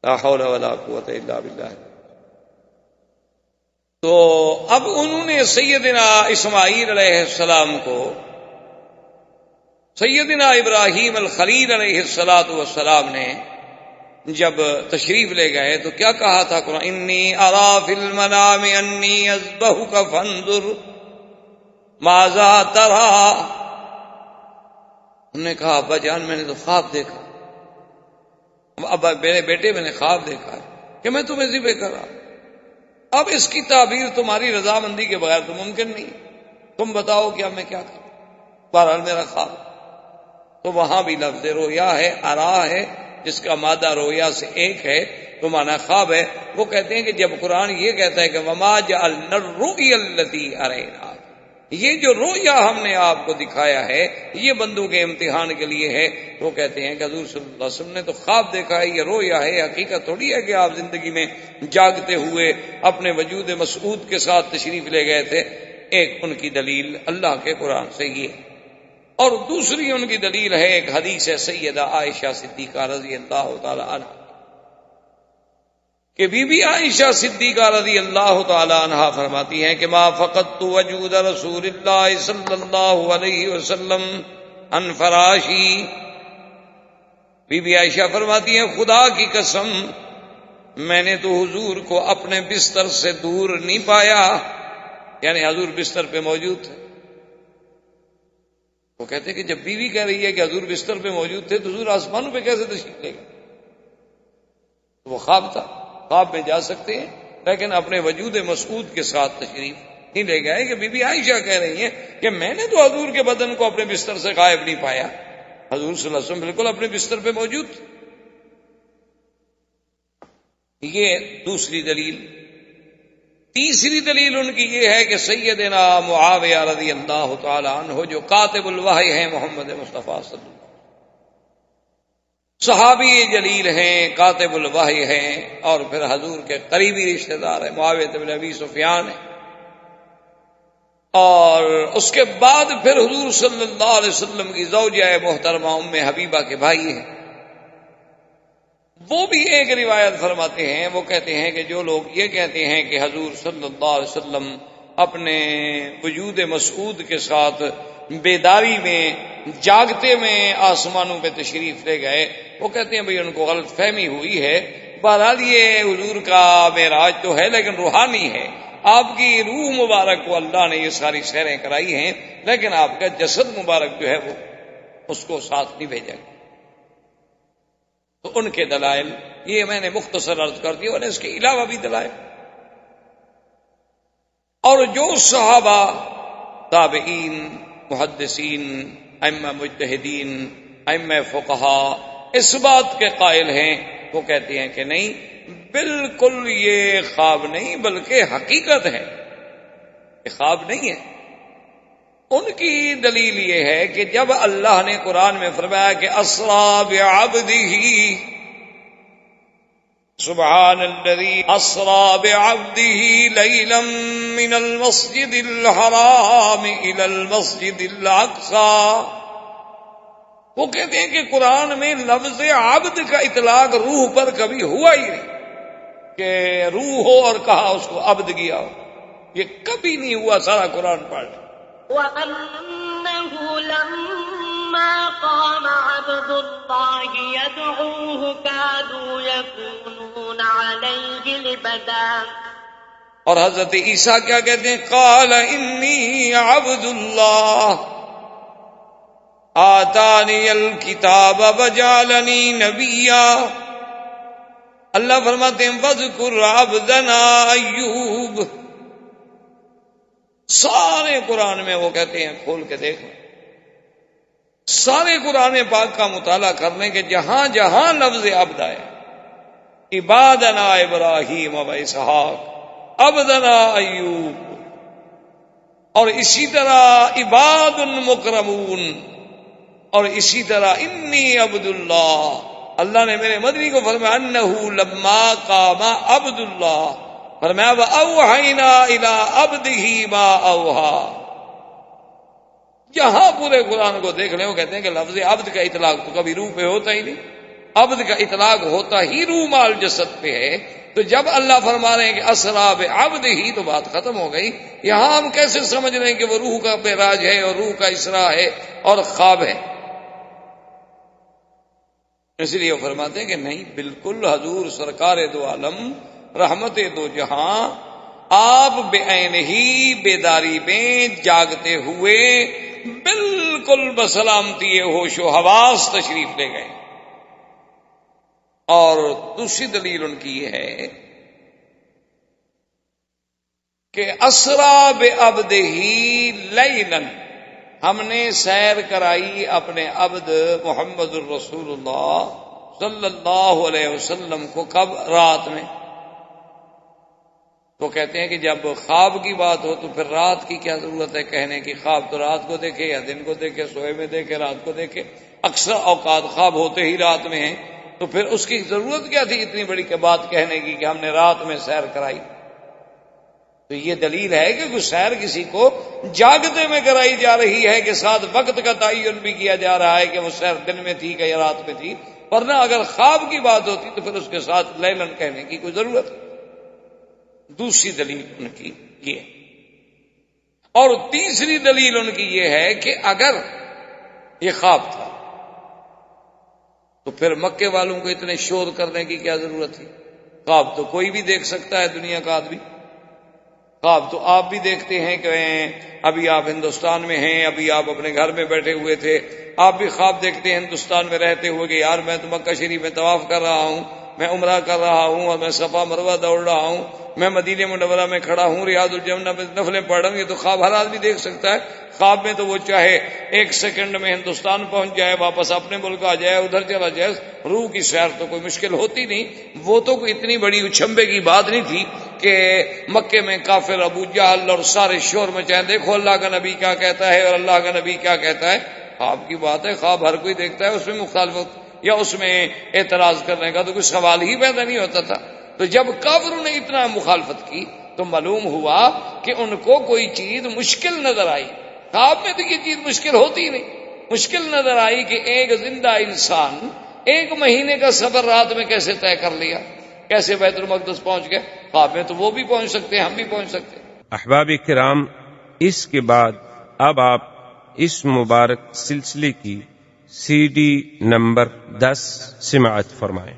لا حول ولا قوت الا باللہ۔ تو اب انہوں نے سیدنا اسماعیل علیہ السلام کو سیدنا ابراہیم الخلیل علیہ السلام نے جب تشریف لے گئے تو کیا کہا تھا قرآن؟ انی ارا فی المنام انی اذبحک فانظر ماذا ترى، انہوں نے کہا ابا جان میں نے تو خواب دیکھا، ابا میرے بیٹے میں نے خواب دیکھا کہ میں تمہیں ذبح کر رہا، اب اس کی تعبیر تمہاری رضامندی کے بغیر تو ممکن نہیں، تم بتاؤ کہ اب میں کیا کروں، بہرحال میرا خواب۔ تو وہاں بھی لفظ رویا ہے، ارا ہے، جس کا مادہ رویا سے ایک ہے تو معنی خواب ہے۔ وہ کہتے ہیں کہ جب قرآن یہ کہتا ہے کہ وما جعلنا الرؤیا التي اریناک، یہ جو رویا ہم نے آپ کو دکھایا ہے یہ بندوں کے امتحان کے لیے ہے، وہ کہتے ہیں کہ حضور صلی اللہ علیہ وسلم نے تو خواب دیکھا ہے، یہ رویا ہے، حقیقت تھوڑی ہے کہ آپ زندگی میں جاگتے ہوئے اپنے وجود مسعود کے ساتھ تشریف لے گئے تھے۔ ایک ان کی دلیل اللہ کے قرآن سے یہ، اور دوسری ان کی دلیل ہے ایک حدیث ہے سیدہ عائشہ صدیقہ رضی اللہ تعالی عنہ کہ بی بی عائشہ صدیقہ رضی اللہ تعالی عنہ فرماتی ہیں کہ ما فقدت وجود رسول اللہ صلی اللہ علیہ وسلم عن فراشی، بی بی عائشہ فرماتی ہیں خدا کی قسم میں نے تو حضور کو اپنے بستر سے دور نہیں پایا، یعنی حضور بستر پہ موجود تھے۔ وہ کہتے ہیں کہ جب بیوی کہہ رہی ہے کہ حضور بستر پہ موجود تھے تو حضور آسمانوں پہ کیسے تشریف لے گئے؟ وہ خواب تھا، خواب میں جا سکتے ہیں لیکن اپنے وجود مسعود کے ساتھ تشریف نہیں لے گئے۔ کہ بی بی عائشہ کہہ رہی ہیں کہ میں نے تو حضور کے بدن کو اپنے بستر سے غائب نہیں پایا، حضور صلی اللہ علیہ وسلم بالکل اپنے بستر پہ موجود تھے۔ یہ دوسری دلیل۔ تیسری دلیل ان کی یہ ہے کہ سیدنا معاویہ رضی اللہ تعالی عنہ جو کاتب الوحی ہیں محمد مصطفیٰ صلی اللہ علیہ وسلم، صحابی جلیل ہیں، کاتب الوحی ہیں، اور پھر حضور کے قریبی رشتہ دار ہیں، معاویہ بن ابی سفیان ہیں، اور اس کے بعد پھر حضور صلی اللہ علیہ وسلم کی زوجہ محترمہ ام حبیبہ کے بھائی ہیں۔ وہ بھی ایک روایت فرماتے ہیں، وہ کہتے ہیں کہ جو لوگ یہ کہتے ہیں کہ حضور صلی اللہ علیہ وسلم اپنے وجود مسعود کے ساتھ بیداری میں جاگتے میں آسمانوں پہ تشریف لے گئے، وہ کہتے ہیں بھئی ان کو غلط فہمی ہوئی ہے۔ بہرحال یہ حضور کا معراج تو ہے لیکن روحانی ہے، آپ کی روح مبارک کو اللہ نے یہ ساری سیریں کرائی ہیں، لیکن آپ کا جسد مبارک جو ہے وہ اس کو ساتھ نہیں بھیجا گیا۔ تو ان کے دلائل یہ میں نے مختصر عرض کر دیا، اور اس کے علاوہ بھی دلائل، اور جو صحابہ، تابعین، محدثین، ائمہ مجتہدین، ائمہ فقہا اس بات کے قائل ہیں، وہ کہتے ہیں کہ نہیں، بالکل یہ خواب نہیں بلکہ حقیقت ہے، یہ خواب نہیں ہے۔ ان کی دلیل یہ ہے کہ جب اللہ نے قرآن میں فرمایا کہ اسریٰ بعبدہ، سبحان الذی اسریٰ بعبدہ لیلا من المسجد الحرام الی المسجد الاقصی، وہ کہتے ہیں کہ قرآن میں لفظ عبد کا اطلاق روح پر کبھی ہوا ہی نہیں کہ روح ہو اور کہا اس کو عبد کیا ہو، یہ کبھی نہیں ہوا، سارا قرآن پڑھ۔ وَأَنَّهُ لَمَّا قَامَ عَبْدُ اللَّهِ يَدْعُوهُ كَادُوا يَكُونُونَ عَلَيْهِ لِبَدًا، اور حضرت عیسیٰ کیا کہتے ہیں؟ قال انی عبد اللہ آتانی الکتاب وجعلنی نبیا، اللہ فرماتے ہیں وذکر عبدنا ایوب۔ سارے قرآن میں وہ کہتے ہیں، کھول کے دیکھو، سارے قرآن پاک کا مطالعہ کرنے کے جہاں جہاں لفظ عبد آئے، عبادنا ابراہیم و اسحاق، عبدنا ایوب، اور اسی طرح عباد مکرمون، اور اسی طرح انی عبد اللہ، اللہ نے میرے مدنی کو فرمایا انہ لما قام عبد اللہ، فرمایا وَأَوْحَيْنَا إِلَىٰ عَبْدِهِ مَا أَوْحَىٰ۔ جہاں پورے قرآن کو دیکھ لیں وہ کہتے ہیں کہ لفظ عبد کا اطلاق تو کبھی روح پہ ہوتا ہی نہیں، عبد کا اطلاق ہوتا ہی روح مال جسد پہ ہے، تو جب اللہ فرما رہے ہیں کہ اسریٰ بعبدہ تو بات ختم ہو گئی۔ یہاں ہم کیسے سمجھ رہے ہیں کہ وہ روح کا معراج ہے اور روح کا اسراء ہے اور خواب ہے؟ اس لیے وہ فرماتے ہیں کہ نہیں، بالکل حضور سرکار دو عالم رحمت دو جہاں آپ بعین ہی بیداری میں جاگتے ہوئے بالکل بسلامتی ہوش و حواس تشریف لے گئے۔ اور دوسری دلیل ان کی یہ ہے کہ اسریٰ بعبدہ لیلا، ہم نے سیر کرائی اپنے عبد محمد الرسول اللہ صلی اللہ علیہ وسلم کو، کب؟ رات میں۔ تو کہتے ہیں کہ جب خواب کی بات ہو تو پھر رات کی کیا ضرورت ہے کہنے کی؟ خواب تو رات کو دیکھے یا دن کو دیکھے، سوئے میں دیکھے، رات کو دیکھے، اکثر اوقات خواب ہوتے ہی رات میں ہیں، تو پھر اس کی ضرورت کیا تھی اتنی بڑی بات کہنے کی کہ ہم نے رات میں سیر کرائی؟ تو یہ دلیل ہے کہ کوئی سیر کسی کو جاگتے میں کرائی جا رہی ہے کہ ساتھ وقت کا تعین بھی کیا جا رہا ہے کہ وہ سیر دن میں تھی کہ یا رات میں تھی، ورنہ اگر خواب کی بات ہوتی تو پھر اس کے ساتھ لیلن کہنے کی کوئی ضرورت۔ دوسری دلیل ان کی یہ، اور تیسری دلیل ان کی یہ ہے کہ اگر یہ خواب تھا تو پھر مکے والوں کو اتنے شور کرنے کی کیا ضرورت تھی؟ خواب تو کوئی بھی دیکھ سکتا ہے، دنیا کا آدمی۔ خواب تو آپ بھی دیکھتے ہیں کہ ابھی آپ ہندوستان میں ہیں، ابھی آپ اپنے گھر میں بیٹھے ہوئے تھے، آپ بھی خواب دیکھتے ہیں ہندوستان میں رہتے ہوئے کہ یار میں تو مکہ شریف میں طواف کر رہا ہوں، میں عمرہ کر رہا ہوں، اور میں صفا مروہ دوڑ رہا ہوں، میں مدینہ منورہ میں کھڑا ہوں، ریاض الجنہ میں نفلیں پڑھ رہا ہوں۔ یہ تو خواب ہر آدمی دیکھ سکتا ہے۔ خواب میں تو وہ چاہے ایک سیکنڈ میں ہندوستان پہنچ جائے، واپس اپنے ملک آ جائے، ادھر چلا جائے، روح کی سیر تو کوئی مشکل ہوتی نہیں۔ وہ تو کوئی اتنی بڑی اچھمبے کی بات نہیں تھی کہ مکے میں کافر ابو جہل اور سارے شور مچائیں، دیکھو اللہ کا نبی کیا کہتا ہے اور اللہ کا نبی کیا کہتا ہے۔ خواب کی بات ہے، خواب ہر کوئی دیکھتا ہے، اس میں مخالفت یا اس میں اعتراض کرنے کا تو کوئی سوال ہی پیدا نہیں ہوتا تھا۔ تو جب کافروں نے اتنا مخالفت کی تو معلوم ہوا کہ ان کو کوئی چیز مشکل نظر آئی۔ خواب میں تو یہ چیز مشکل ہوتی نہیں، مشکل نظر آئی کہ ایک زندہ انسان 1 مہینے کا سفر رات میں کیسے طے کر لیا، کیسے بیت المقدس پہنچ گئے۔ خواب میں تو وہ بھی پہنچ سکتے ہیں، ہم بھی پہنچ سکتے ہیں۔ احباب کرام، اس کے بعد اب آپ اس مبارک سلسلے کی CD نمبر 10 سماعت فرمائیں۔